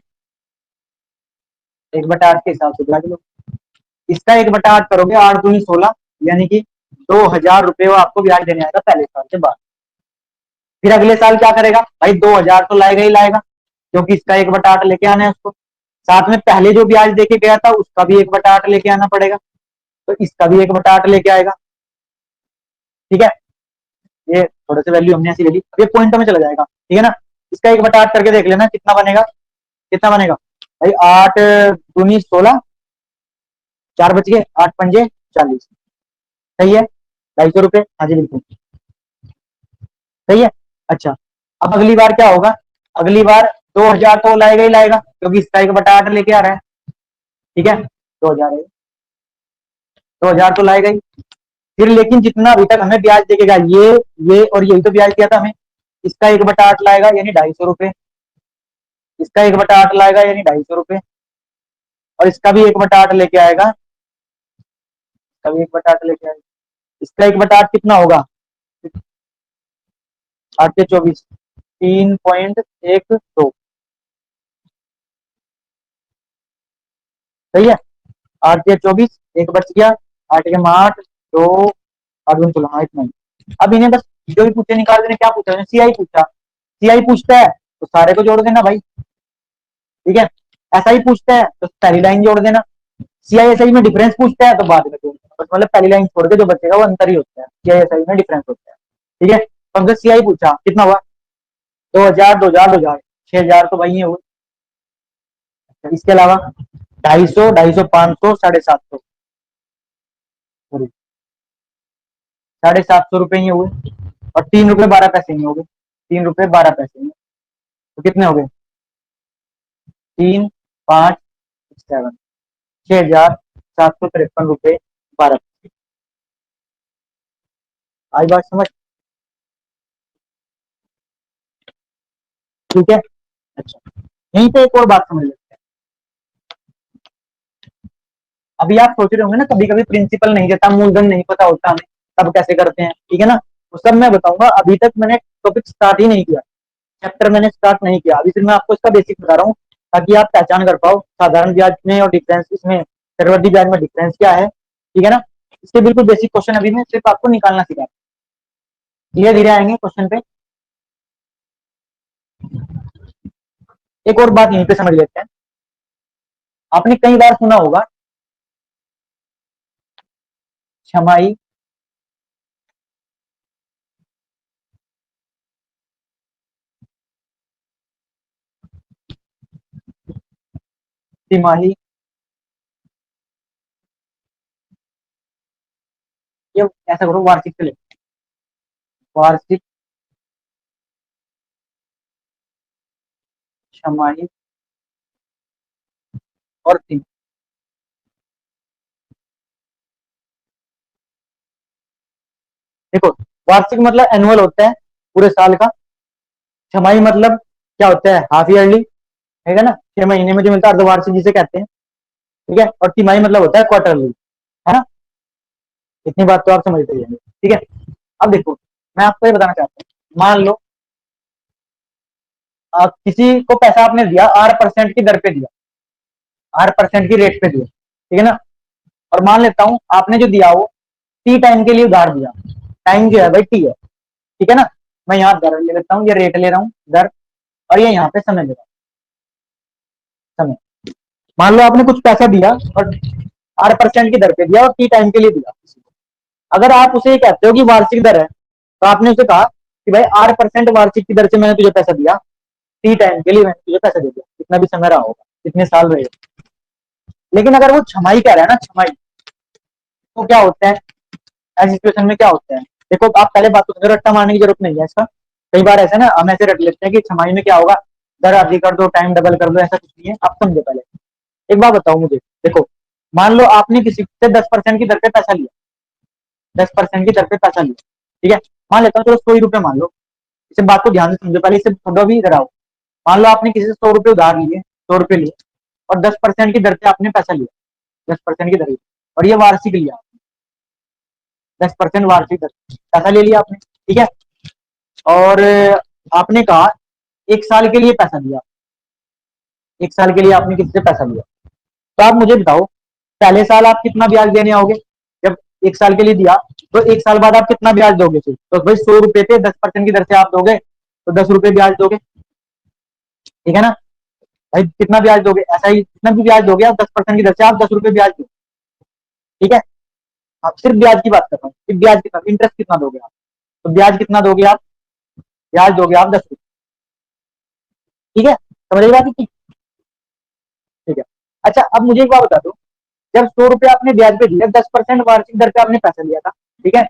1/8 के हिसाब से ब्याज लोगे। इसका 1/8 करोगे, 8 दूनी 16, यानी कि 2,000 रुपये वो आपको ब्याज देने आएगा पहले साल के बाद। फिर अगले साल क्या करेगा भाई? 2,000 तो लाएगा ही लाएगा, क्योंकि इसका 1/8 लेके आना है उसको। साथ में पहले जो ब्याज देके गया था उसका भी 1/8 लेके आना पड़ेगा, तो इसका भी 1/8 लेके आएगा। ठीक है, ये थोड़े से वैल्यू हमने ऐसी ले ली, अब ये पॉइंटों में चला जाएगा। ठीक है ना, इसका 1/8 करके देख लेना कितना बनेगा। कितना बनेगा भाई? 8 दूनी 16, 4 बच गए, 8 पंजे 40। सही है, 250 रुपये। हाँ जी बिल्कुल सही है। अच्छा, अब अगली बार क्या होगा? अगली बार 2,000 तो लाएगा ही लाएगा, क्योंकि इसका 1/8 लेके आ रहा है। ठीक है, 2,000 है, 2,000 तो लाएगा ही। फिर लेकिन जितना अभी तक हमें ब्याज देखेगा, ये और यही तो ब्याज दिया था हमें। इसका 1/8 लाएगा यानी 250 रुपये, इसका 1/8 लाएगा यानी 250 रुपये, और इसका भी 1/8 लेके आएगा, इसका भी 1/8 लेके आएगा। इसका 1/8 कितना होगा? 8 के 24, 3.12। सही है, 8 के 24, एक बच गया, 8 के 8, 2, 8 दूनी 16, हाँ इतना ही। अब इन्हें बस जो भी पूछे निकाल देने। क्या पूछा? सीआई पूछा, सीआई पूछता है तो सारे को जोड़ देना भाई। ठीक है, ऐसा ही पूछता है तो पहली लाइन जोड़ देना। सीआईएसआई में डिफरेंस पूछता है तो बाद में जोड़ देना, बस मतलब पहली लाइन छोड़ के जो बचेगा वो अंतर ही होता है, सीआईएसआई में डिफरेंस होता है। ठीक है, तो हमसे सीआई पूछा कितना हुआ? 2,000 2,000 2,000, 6,000 तो भाई ये हुए। इसके अलावा 250 250 500 750, 750 रुपये ही हुए। और 3 रुपये 12 पैसे ही हो गए, 3 रुपये 12 पैसे ही। तो कितने हो गए? 3 5 7, ₹6,753 आई बात समझ? ठीक है। अच्छा, यहीं पे एक और बात समझ लेते हैं। अभी आप सोच रहे होंगे ना, कभी कभी प्रिंसिपल नहीं देता, मूलधन नहीं पता होता हमें, तब कैसे करते हैं, ठीक है ना? तो सब मैं बताऊंगा। अभी तक मैंने टॉपिक स्टार्ट ही नहीं किया, चैप्टर मैंने स्टार्ट नहीं किया अभी। सिर्फ मैं आपको इसका बेसिक बता रहा हूँ, ताकि आप पहचान कर पाओ साधारण ब्याज में और डिफरेंस इसमें, चक्रवृद्धि ब्याज में डिफरेंस क्या है, ठीक है ना? इसके बिल्कुल बेसिक क्वेश्चन अभी मैं सिर्फ आपको निकालना सिखा, धीरे धीरे आएंगे क्वेश्चन पे। एक और बात यहीं पे समझ लेते हैं। आपने कई बार सुना होगा छमाही, तिमाही, ये ऐसा करो वार्षिक से ले, वार्षिक, छमाही और तिमाही। देखो, वार्षिक मतलब एनुअल होता है, पूरे साल का। छमाही मतलब क्या होता है, हाफ ईयरली, ठीक है ना? 6 महीने में जो मिलता है अर्धवार्षिक जिसे कहते हैं, ठीक है। और तिमाही मतलब होता है क्वार्टरली, है ना? इतनी बात तो आप समझते ही होंगे, ठीक है। अब देखो, मैं आपको ये बताना चाहता हूँ, मान लो आप किसी को पैसा आपने दिया, 8% की दर पे दिया, 8% की रेट पे दिया, ठीक है ना? और मान लेता हूँ आपने जो दिया वो टी टाइम के लिए उधार दिया। टाइम जो है भाई टी है, ठीक है ना? मैं यहाँ दर ले लेता हूँ, ये रेट ले रहा हूँ, दर, और ये यहाँ पे समय ले रहा हूँ, समय। मान लो आपने कुछ पैसा दिया और 8% की दर पे दिया और टी टाइम के लिए दिया। अगर आप उसे ये कहते हो कि वार्षिक दर है, तो आपने उसे कहा कि भाई 8% वार्षिक की दर से मैंने तुझे पैसा दिया, टी टाइम के लिए मैंने तुझे पैसा दे दिया, कितना भी समय रहा होगा, कितने साल रहेगा। लेकिन अगर वो छमाई कह रहा है ना, छमाई, तो क्या होता है ऐसी सिचुएशन में, क्या होता है? देखो, आप पहले बात तो रट्टा मारने की जरूरत नहीं है इसका। कई बार ऐसा ना हम ऐसे रट लेते हैं कि छमाई में क्या होगा, दर आधी कर दो, टाइम डबल कर दो, ऐसा कुछ नहीं है। आप समझो पहले, एक बात बताओ मुझे। देखो, मान लो आपने किसी से 10% की दर पे पैसा लिया, 10% की दर पे पैसा लिया, ठीक है। मान लेता हूँ, चलो 100 रुपए मान लो। इसे बात को ध्यान से समझो पहले, इसे थोड़ा भी कराओ। मान लो आपने किसी से 100 रुपए उधार लिए, 100 रुपए लिए, और 10% की दर पे आपने पैसा लिया, 10% की दर, और ये वार्षिक लिया, 10% वार्षिक दर पैसा ले लिया आपने, ठीक है। और आपने कहा 1 साल के लिए पैसा दिया, 1 साल के लिए आपने किसी से पैसा लिया। तो आप मुझे बताओ, पहले साल आप कितना ब्याज देने आओगे? जब 1 साल के लिए दिया, तो 1 साल बाद आप कितना ब्याज दोगे? फिर तो भाई 100 रुपए पे 10% की दर से आप दोगे, तो 10 रुपए ब्याज दोगे, ठीक है ना? भाई कितना ब्याज दोगे? ऐसा ही कितना भी ब्याज दोगे आप, 10% की दर से आप 10 रुपए ब्याज दो, ठीक है। आप सिर्फ ब्याज की बात कर रहा हूँ, सिर्फ ब्याज कितना, इंटरेस्ट कितना दोगे आप? तो ब्याज कितना दोगे आप? ब्याज दोगे आप 10 रुपए, ठीक है। समझ बात की? ठीक है। अच्छा, अब मुझे एक बात बता दो, जब 100 रुपए आपने ब्याज पे दिया, 10% वार्षिक दर पे आपने पैसा लिया था, ठीक है,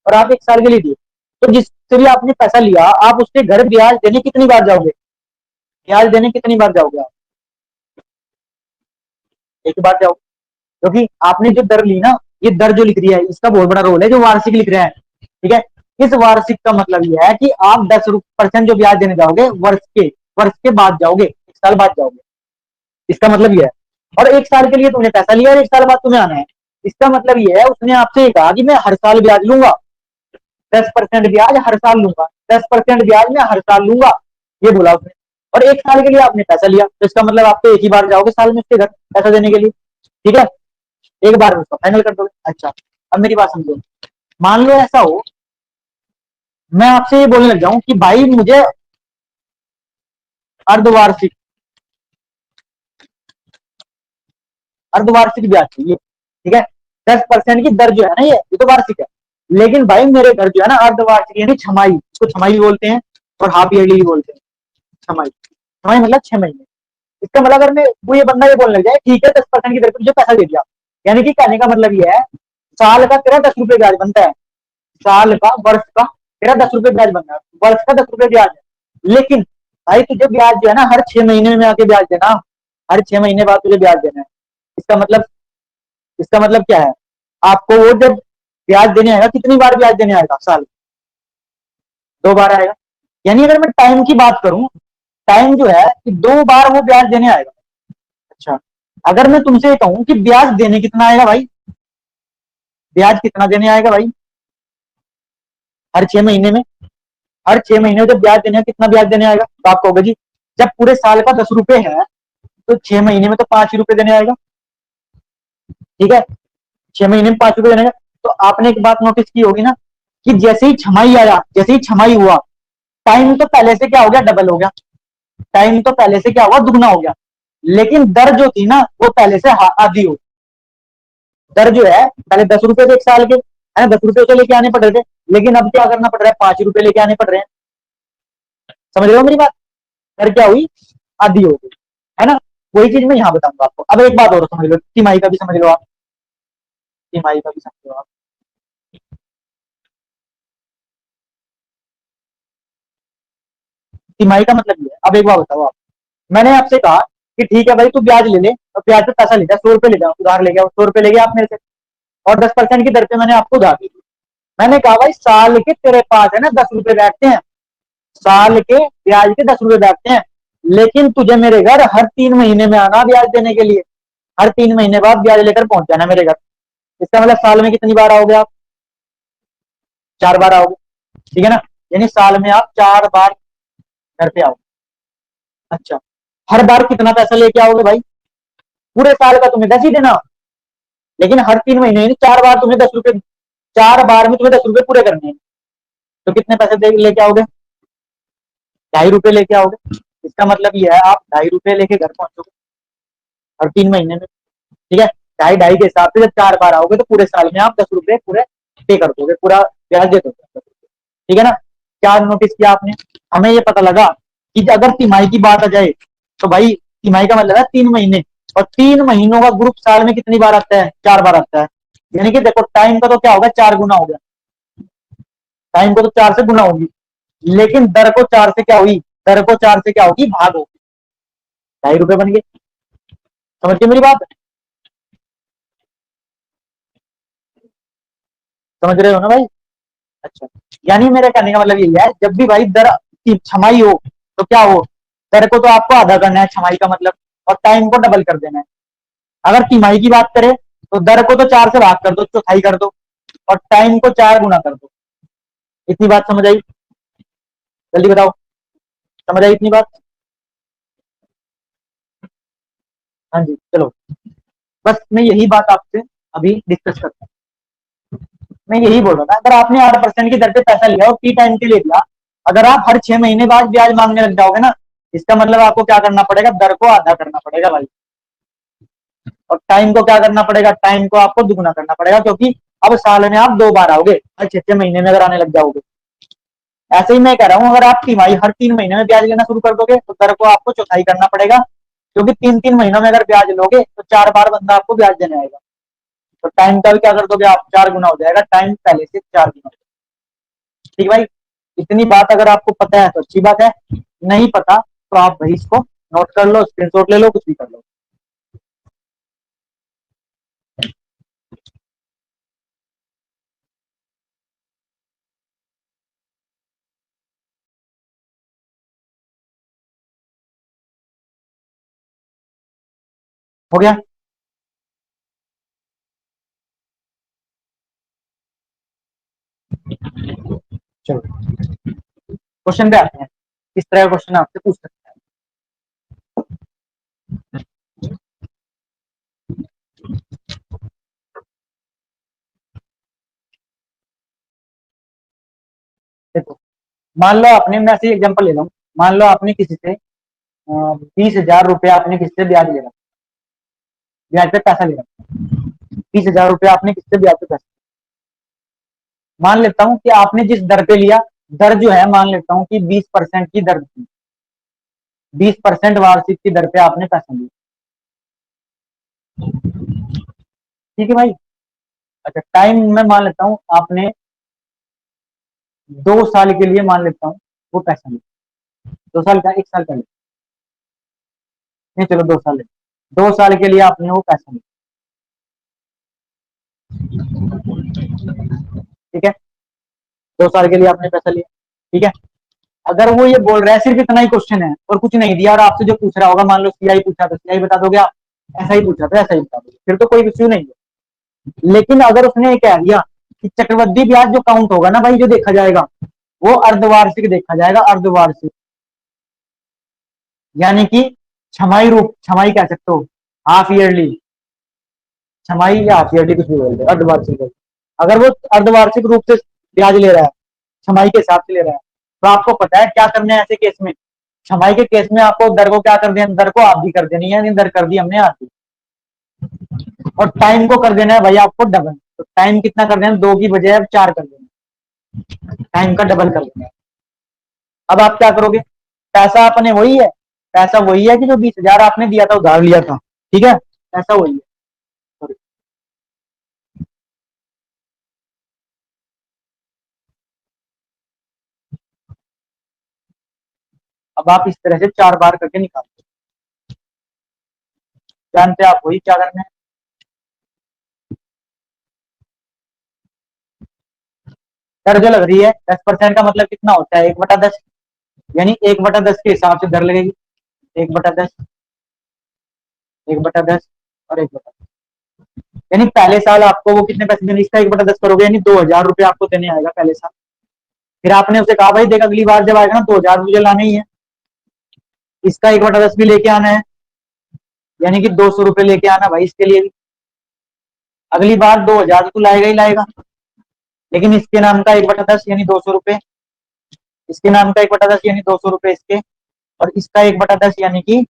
और आप 1 साल के लिए दिए, तो जिससे भी आपने पैसा लिया, आप उसके घर ब्याज देने कितनी बार जाओगे? ब्याज देने कितनी बार जाओगे आप? एक बार जाओगे, क्योंकि आपने जो दर ली ना, ये दर जो लिख रही है, इसका बहुत बड़ा रोल है, जो वार्षिक लिख रहा है, ठीक है। इस वार्षिक का मतलब यह है कि आप 10% जो ब्याज देने जाओगे, वर्ष के बाद जाओगे, 1 साल बाद जाओगे, इसका मतलब यह है। और 1 साल के लिए तुमने पैसा लिया और 1 साल बाद तुम्हें आना है, इसका मतलब यह है उसने आपसे कहा कि मैं हर साल ब्याज लूंगा, 10% ब्याज हर साल लूंगा, 10% ब्याज मैं हर साल लूंगा, ये बोला उसने। और 1 साल के लिए आपने पैसा लिया, तो इसका मतलब आप तो एक ही बार जाओगे साल में उसके घर पैसा देने के लिए, ठीक है। एक बार में उसका फाइनल कर दोगे। अच्छा, अब मेरी बात समझो। मान लो ऐसा हो, मैं आपसे ये बोलने लग जाऊं कि भाई मुझे अर्धवार्षिक, अर्धवार्षिक ब्याज चाहिए, ठीक है। 10% की दर जो है ना, ये तो वार्षिक है, लेकिन भाई मेरे घर जो है ना अर्धवार्षिक, यानी छमाई, इसको छमाई भी बोलते हैं और हाफ ईयरली भी बोलते हैं। छमाई, छमाई मतलब 6 महीने। इसका मतलब अगर मैं वो ये बंदा ये बोलने लग जाए, ठीक है 10% की दर पर मुझे पैसा दे दिया, यानी कि कहने का मतलब ये है, साल का तेरा 10 रुपए ब्याज बनता है, साल का, वर्ष का तेरा 10 रुपए ब्याज बनता है, वर्ष का 10 रुपए ब्याज है। लेकिन भाई तुझे ब्याज जो है ना, हर 6 महीने में आके ब्याज देना, हर 6 महीने बाद तुझे ब्याज देना है। इसका मतलब इसका मतलब क्या है, आपको वो जब ब्याज देने आएगा, कितनी बार ब्याज देने आएगा, साल 2 बार आएगा। यानी अगर मैं टाइम की बात करूं, टाइम जो है कि 2 बार वो ब्याज देने आएगा। अच्छा, अगर मैं तुमसे कहूं कि ब्याज देने कितना आएगा भाई, ब्याज कितना देने आएगा भाई, हर 6 महीने में, हर 6 महीने में जब ब्याज देने कितना ब्याज देने आएगा, तो आप कहोगे जी जब पूरे साल का 10 रुपए है तो 6 महीने में तो 5 ही रुपए देने आएगा। ठीक है, 6 महीने में 5 रुपए देने का। तो आपने एक बात नोटिस की होगी ना कि जैसे ही छमाई आया, जैसे ही छमाई हुआ, टाइम तो पहले से क्या हो गया, डबल हो गया। टाइम तो पहले से क्या हुआ, दुगना हो गया। लेकिन दर जो थी ना वो पहले से आधी हो। दर जो है, पहले 10 रुपए थे एक साल के, है ना, 10 रुपए तो लेके आने पड़ रहे थे, लेकिन अब क्या करना पड़ रहा है, 5 रुपए लेके आने पड़ रहे हैं। समझ रहे हो मेरी बात, दर क्या हुई, आधी हो गई, है ना। वही चीज मैं यहाँ बताऊंगा आपको। अब एक बात और समझ लो, तिमाही का भी समझ लो आप, तिमाही का भी समझ लो आप। तिमाही का मतलब ये है, अब एक बात बताओ आप, मैंने आपसे कहा कि ठीक है भाई तू ब्याज ले ले, और ब्याज पे पैसा ले जा, 100 रुपए ले जा, उधार ले गया, 100 रुपए ले गया आप मेरे से, और 10% की दर पे मैंने आपको उधार दी। मैंने कहा भाई साल के तेरे पास है ना 10 रुपए बैठते हैं, साल के ब्याज के 10 रुपए बैठते हैं, लेकिन तुझे मेरे घर हर 3 महीने में आना ब्याज देने के लिए, हर 3 महीने बाद ब्याज लेकर पहुंच जाना मेरे घर। इसका मतलब साल में कितनी बार आओगे आप, 4 बार आओगे, ठीक है ना। यानी साल में आप 4 बार घर पे आओगे। अच्छा, हर बार कितना पैसा लेके आओगे भाई, पूरे साल का तुम्हें 10 ही देना, लेकिन हर 3 महीने यानी 4 बार तुम्हें 10 रुपए, 4 बार में तुम्हें 10 रुपए पूरे करने हैं। तो कितने पैसे लेके आओगे, 2.5 रुपए लेके आओगे। इसका मतलब ये है आप 2.5 रुपए लेके घर पहुंचोगे हर 3 महीने में। ठीक है, ढाई ढाई के हिसाब से जब 4 बार आओगे तो पूरे साल में आप 10 रुपए पूरे पे कर दोगे, पूरा ब्याज दे दोगे 10 रुपए। ठीक है ना। क्या नोटिस किया आपने, हमें ये पता लगा कि अगर तिमाही की बात आ जाए तो भाई तिमाही का मतलब है 3 महीने, और 3 महीनों का ग्रुप साल में कितनी बार आता है, 4 बार आता है। यानी कि देखो टाइम का तो क्या होगा, 4 गुना हो गया, टाइम को तो 4 से गुना होगी, लेकिन दर को 4 से क्या हुई, दर को 4 से क्या होगी, भाग होगी, 2.5 रुपए बन गए। समझ गए मेरी बात, समझ रहे हो ना भाई। अच्छा, यानी मेरे कहने का मतलब यही है, जब भी भाई दर की छमाई हो तो क्या हो, दर को तो आपको आधा करना है छमाई का मतलब, और टाइम को डबल कर देना है। अगर तिमाही की बात करें तो दर को तो 4 से भाग कर दो, चौथाई कर दो, और टाइम को 4 गुना कर दो। इतनी बात समझ आई, जल्दी बताओ, समझ आई इतनी बात। हाँ जी चलो, बस मैं यही बात आपसे अभी डिस्कस करता हूँ। मैं यही बोल रहा था, अगर आपने 8% की दर पे पैसा लिया और टी टाइम के लिए लिया, अगर आप हर 6 महीने बाद ब्याज मांगने लग जाओगे ना, इसका मतलब आपको क्या करना पड़ेगा, दर को आधा करना पड़ेगा भाई, और टाइम को क्या करना पड़ेगा, टाइम को आपको दुगुना करना पड़ेगा, क्योंकि अब साल में आप 2 बार आओगे, हर 6 6 महीने में अगर आने लग जाओगे। ऐसे ही मैं कह रहा हूँ, अगर आप तिमाही हर 3 महीने में ब्याज लेना शुरू कर दोगे तो दर को आपको चौथाई करना पड़ेगा, क्योंकि 3 3 महीनों में अगर ब्याज लोगे तो 4 बार बंदा आपको ब्याज देने आएगा। तो टाइम का भी क्या कर दोगे आप, 4 गुना हो जाएगा, टाइम पहले से 4 गुना। ठीक भाई, इतनी बात अगर आपको पता है तो अच्छी बात है, नहीं पता तो आप भाई इसको नोट कर लो, स्क्रीनशॉट ले लो, कुछ भी कर लो। हो गया, चलो क्वेश्चन पे आते हैं, किस तरह का क्वेश्चन आपसे पूछ सकते हैं। देखो, मान लो आपने, मैं ऐसे एग्जाम्पल ले रहा हूँ, मान लो आपने किसी से 20,000 रुपया आपने किसी से ब्याज ले रहा, ब्याज पे पैसा ले रहा, 20,000 रुपया आपने किसी से ब्याज पे पैसा, मान लेता हूँ कि आपने जिस दर पे लिया, दर जो है मान लेता हूँ कि 20% की दर थी, 20% वार्षिक की दर पे आपने पैसा लिया। ठीक है भाई। अच्छा, टाइम में मान लेता हूँ आपने 2 साल के लिए मान लेता हूँ वो पैसा लिया, 2 साल का, 1 साल का लिया, नहीं चलो 2 साल, 2 साल के लिए आपने वो पैसा लिया। ठीक है, 2 साल के लिए आपने पैसा लिया। ठीक है, अगर वो ये बोल रहा है सिर्फ इतना ही क्वेश्चन है और कुछ नहीं दिया और आपसे जो पूछ रहा होगा, मान लो सीआई पूछा तो सीआई बता दोगे आप, ऐसा ही पूछा तो ऐसा ही बता दोगे, फिर तो कोई इश्यू नहीं है। लेकिन अगर उसने ये कह दिया कि चक्रवृद्धि ब्याज जो काउंट होगा ना भाई, जो देखा जाएगा वो अर्धवार्षिक देखा जाएगा, अर्धवार्षिक, यानी कि छमाही रूप, छमाही कह सकते हो, हाफ ईयरली, छमाही या हाफ ईयरली कुछ भी बोलते हैं, अर्धवार्षिक। अगर वो अर्धवार्षिक रूप से ब्याज ले रहा है, छमाही के हिसाब से ले रहा है, तो आपको पता है क्या करना है ऐसे केस में। छमाही के केस में आपको दर को क्या कर देना, दर को आधी कर देनी है, दर कर दी हमने आधी, और टाइम को कर देना है भाई आपको डबल। तो टाइम कितना कर देना, 2 की बजाय अब 4 कर देना, टाइम का डबल कर देना है। अब आप क्या करोगे, पैसा अपने वही है, पैसा वही है कि जो 20,000 आपने दिया था, उधार लिया था, ठीक है, पैसा वही है। अब आप इस तरह से 4 बार करके निकालते, जानते आप वही क्या करना है। दर जो लग रही है 10% का मतलब कितना होता है, 1/10, यानी 1/10 के हिसाब से दर लगेगी, 1/10, 1/10 और 1/10। यानी पहले साल आपको वो कितने पैसे देने, इसका 1/10 करोगे यानी 2,000 रुपये आपको देने आएगा पहले साल। फिर आपने उसे कहा भाई देख अगली बार जब आएगा ना 2,000 मुझे लाना ही है, इसका 1/10 भी लेके आना है, यानी कि 200 रुपये लेके आना भाई इसके लिए भी। अगली बार 2,000 तो लाएगा ही लाएगा, लेकिन इसके नाम का 1/10 यानी 200 रुपये, इसके नाम का 1/10 यानी 200 रुपये इसके, और इसका 1/10 यानी कि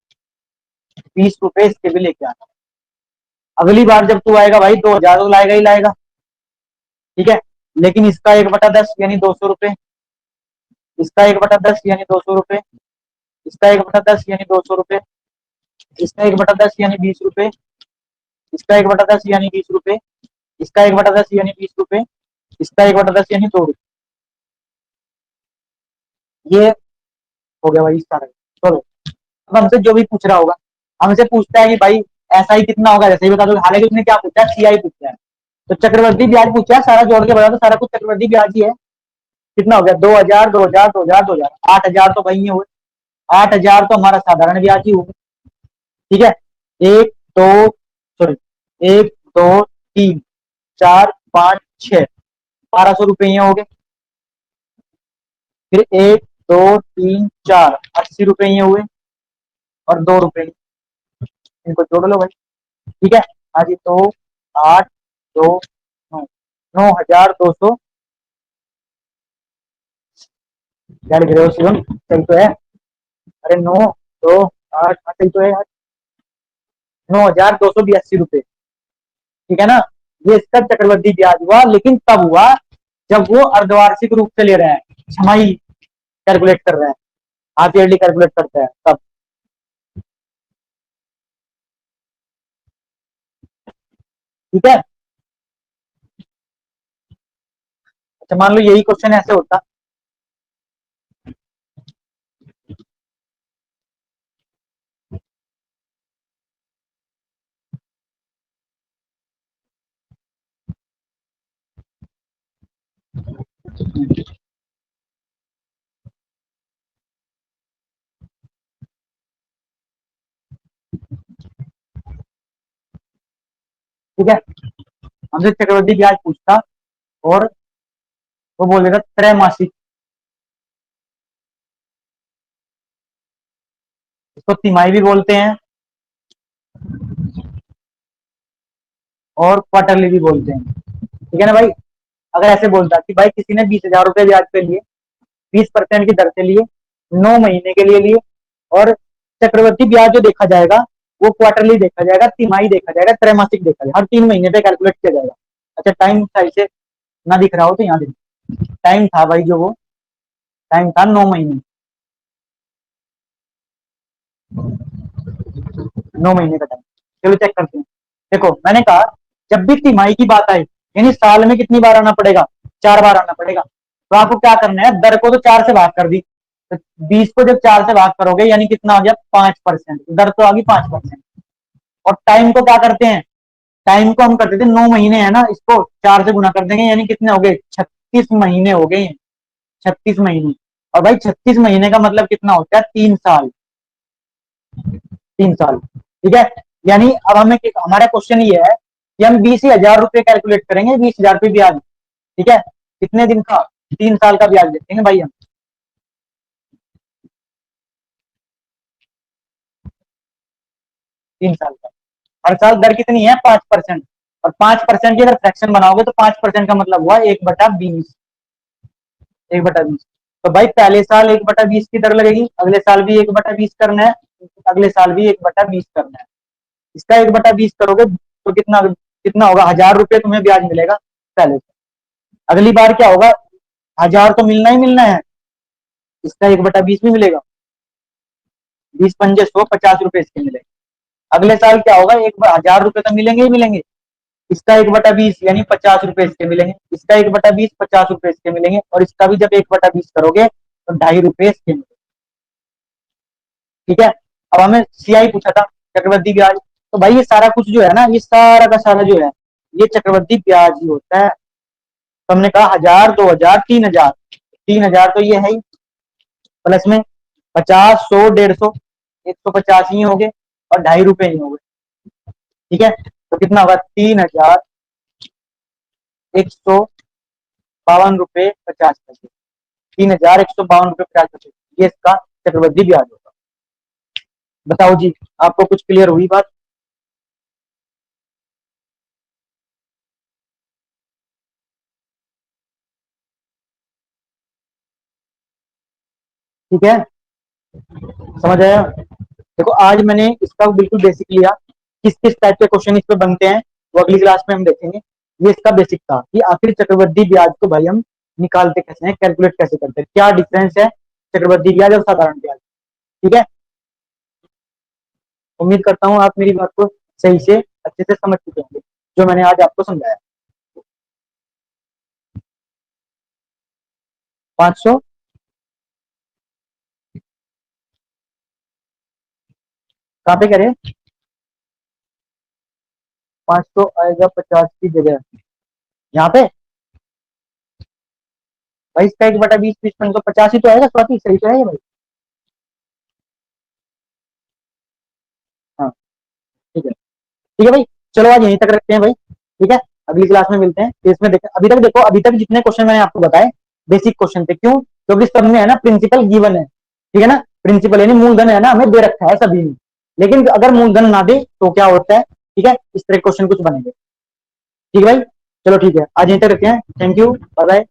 20 रुपये इसके भी लेके आना। अगली बार जब तू आएगा भाई 2,000 तो लाएगा ही लाएगा, ठीक है, लेकिन इसका 1/10 यानी 200 रुपये, इसका 1/10 यानी 200 रुपये, इसका 1/10 यानी 200 रुपये, इसका 1/10 यानी 20 रुपये, इसका 1/10 यानी 20 रुपये, इसका 1/10 यानी 20 रुपये, इसका 1/10 यानी 2 रुपये। ये हो गया भाई सारा। चलो, अब हमसे जो भी पूछ रहा होगा, हमसे पूछता है कि भाई ऐसा ही कितना होगा, जैसे ही बता दो, हालांकि उसने क्या पूछा, सीआई पूछा है, तो चक्रवर्ती ब्याज पूछा है, सारा जोड़ के बता दो, सारा कुछ चक्रवर्ती ब्याज ही है। कितना हो गया, 2,000, 2,000, 2,000, 2,000, 8,000 तो वही हुए, 8,000 तो हमारा साधारण ब्याज ही होगा। ठीक है, एक दो, सॉरी, 1, 2, 3, 4, 5, 6, 1,200 रुपये हो गए। फिर 1, 2, 3, 4, 80 रुपये हुए, और 2 रुपये, इनको जोड़ लो भाई। ठीक है, हाँ जी, तो 8, 2, 9, 9,200, क्या लिख रहे हो शिवम, सही तो है, अरे 9, 2, 8, सही तो है यार, 9,282 रुपये, ठीक है ना। ये इसका चक्रवृद्धि ब्याज हुआ, लेकिन तब हुआ जब वो अर्धवार्षिक रूप से ले रहे हैं, छमाही कैलकुलेट कर रहे हैं, हाफ ईयरली कैलकुलेट करते हैं तब। ठीक है, अच्छा मान लो यही क्वेश्चन ऐसे होता, ठीक है, हमसे चक्रवृद्धि ब्याज पूछता और वो बोल देगा त्रैमासिक, इसको तिमाही भी बोलते हैं और क्वार्टरली भी बोलते हैं, ठीक है ना भाई। अगर ऐसे बोलता कि भाई किसी ने 20,000 रुपये ब्याज पे लिए, 20% की दर से लिए, 9 महीने के लिए लिए, और चक्रवर्ती ब्याज जो देखा जाएगा वो क्वार्टरली देखा जाएगा, तिमाही देखा जाएगा, त्रैमासिक देखा जाएगा, हर 3 महीने पे कैलकुलेट किया जाएगा। अच्छा टाइम सही से ना दिख रहा हो तो यहाँ देखो, टाइम था भाई जो वो टाइम था 9 महीने, 9 महीने का टाइम। चलो चेक करते हैं, देखो मैंने कहा जब भी तिमाही की बात आई, यानी साल में कितनी बार आना पड़ेगा, 4 बार आना पड़ेगा, तो आपको क्या करना है, दर को तो 4 से भाग कर दी, तो 20 को जब 4 से भाग करोगे यानी कितना आ गया, 5%, दर तो आ गई 5%। और टाइम को क्या करते हैं, टाइम को हम करते थे 9 महीने, है ना, इसको 4 से गुना कर देंगे, यानी कितने हो गए, 36 महीने हो गए, 36 महीने। और भाई 36 महीने का मतलब कितना होता है, 3 साल, 3 साल, ठीक है। यानी अब हमें हमारा क्वेश्चन ये है कि हम 20,000 रुपये कैलकुलेट करेंगे, 20,000 रुपये ब्याज, ठीक है, कितने दिन का, 3 साल का ब्याज देते हैं भाई हम। 3 साल का, हर साल दर कितनी है, 5%। और 5% की अगर फ्रैक्शन बनाओगे तो 5% का मतलब हुआ 1/20, 1/20। तो भाई पहले साल 1/20 की दर लगेगी, अगले साल भी 1/20 करना है, अगले साल भी 1/20 करना है। इसका 1/20 करोगे तो कितना कितना होगा, 1,000 रुपये तुम्हें ब्याज मिलेगा पहले से। अगली बार क्या होगा, 1,000 तो मिलना ही मिलना है, इसका 1/20 भी मिलेगा, 20 पंजे 100, 50 रुपए इसके मिलेंगे। अगले साल क्या होगा, 1,000 रुपये तो मिलेंगे ही मिलेंगे, इसका 1/20 यानी 50 रुपए इसके मिलेंगे, इसका 1/20 50 रुपए इसके मिलेंगे, और इसका भी जब 1/20 करोगे तो 2.5 रुपए इसके मिलेंगे, ठीक है। अब हमें सीआई पूछा था, चक्रवृद्धि ब्याज। तो भाई ये सारा कुछ जो है ना, ये सारा का सारा जो है, ये चक्रवृद्धि ब्याज ही होता है। तो हमने कहा 1,000, 2,000, 3,000, 3,000 तो ये है ही, प्लस में 50, 100, 150, 150 ही हो गए, और 2.5 रुपए ही हो गए, ठीक है। तो कितना होगा, 3,152 रुपये 50 पैसे, 3,152 रुपये 50 पैसे, ये इसका चक्रवृद्धि ब्याज होगा। बताओ जी, आपको कुछ क्लियर हुई बात? ठीक है, समझ आया? देखो आज मैंने इसका बिल्कुल बेसिक लिया, किस किस टाइप के क्वेश्चन इस पे बनते हैं वो अगली क्लास में हम देखेंगे। ये इसका बेसिक था कि आखिर चक्रवृद्धि ब्याज को भाई हम निकालते कैसे हैं, कैलकुलेट कैसे करते हैं, क्या डिफरेंस है चक्रवृद्धि ब्याज और साधारण ब्याज, ठीक है। उम्मीद करता हूँ आप मेरी बात को सही से अच्छे से समझ चुके होंगे जो मैंने आज आपको समझाया। 500 कहाँ पे करें, 500 आएगा 50 की जगह यहाँ पे, भाई इसका 1/20, 20 तो 50 ही तो आएगा, स्वाति सही तो है भाई। हाँ ठीक है भाई, चलो आज यहीं तक रखते हैं भाई, ठीक है। अगली क्लास में मिलते हैं, तो इसमें देखें अभी तक, देखो अभी तक जितने क्वेश्चन मैंने आपको बताए बेसिक क्वेश्चन थे, क्यों, क्योंकि सब में है ना प्रिंसिपल गिवन है, ठीक है ना, प्रिंसिपल यानी मूलधन है ना हमें दे रखा है सभी में, लेकिन अगर मूलधन ना दे तो क्या होता है, ठीक है, इस तरह क्वेश्चन कुछ बनेंगे, ठीक है भाई। चलो ठीक है, आज यहीं तक रखते हैं, थैंक यू, बाय बाय।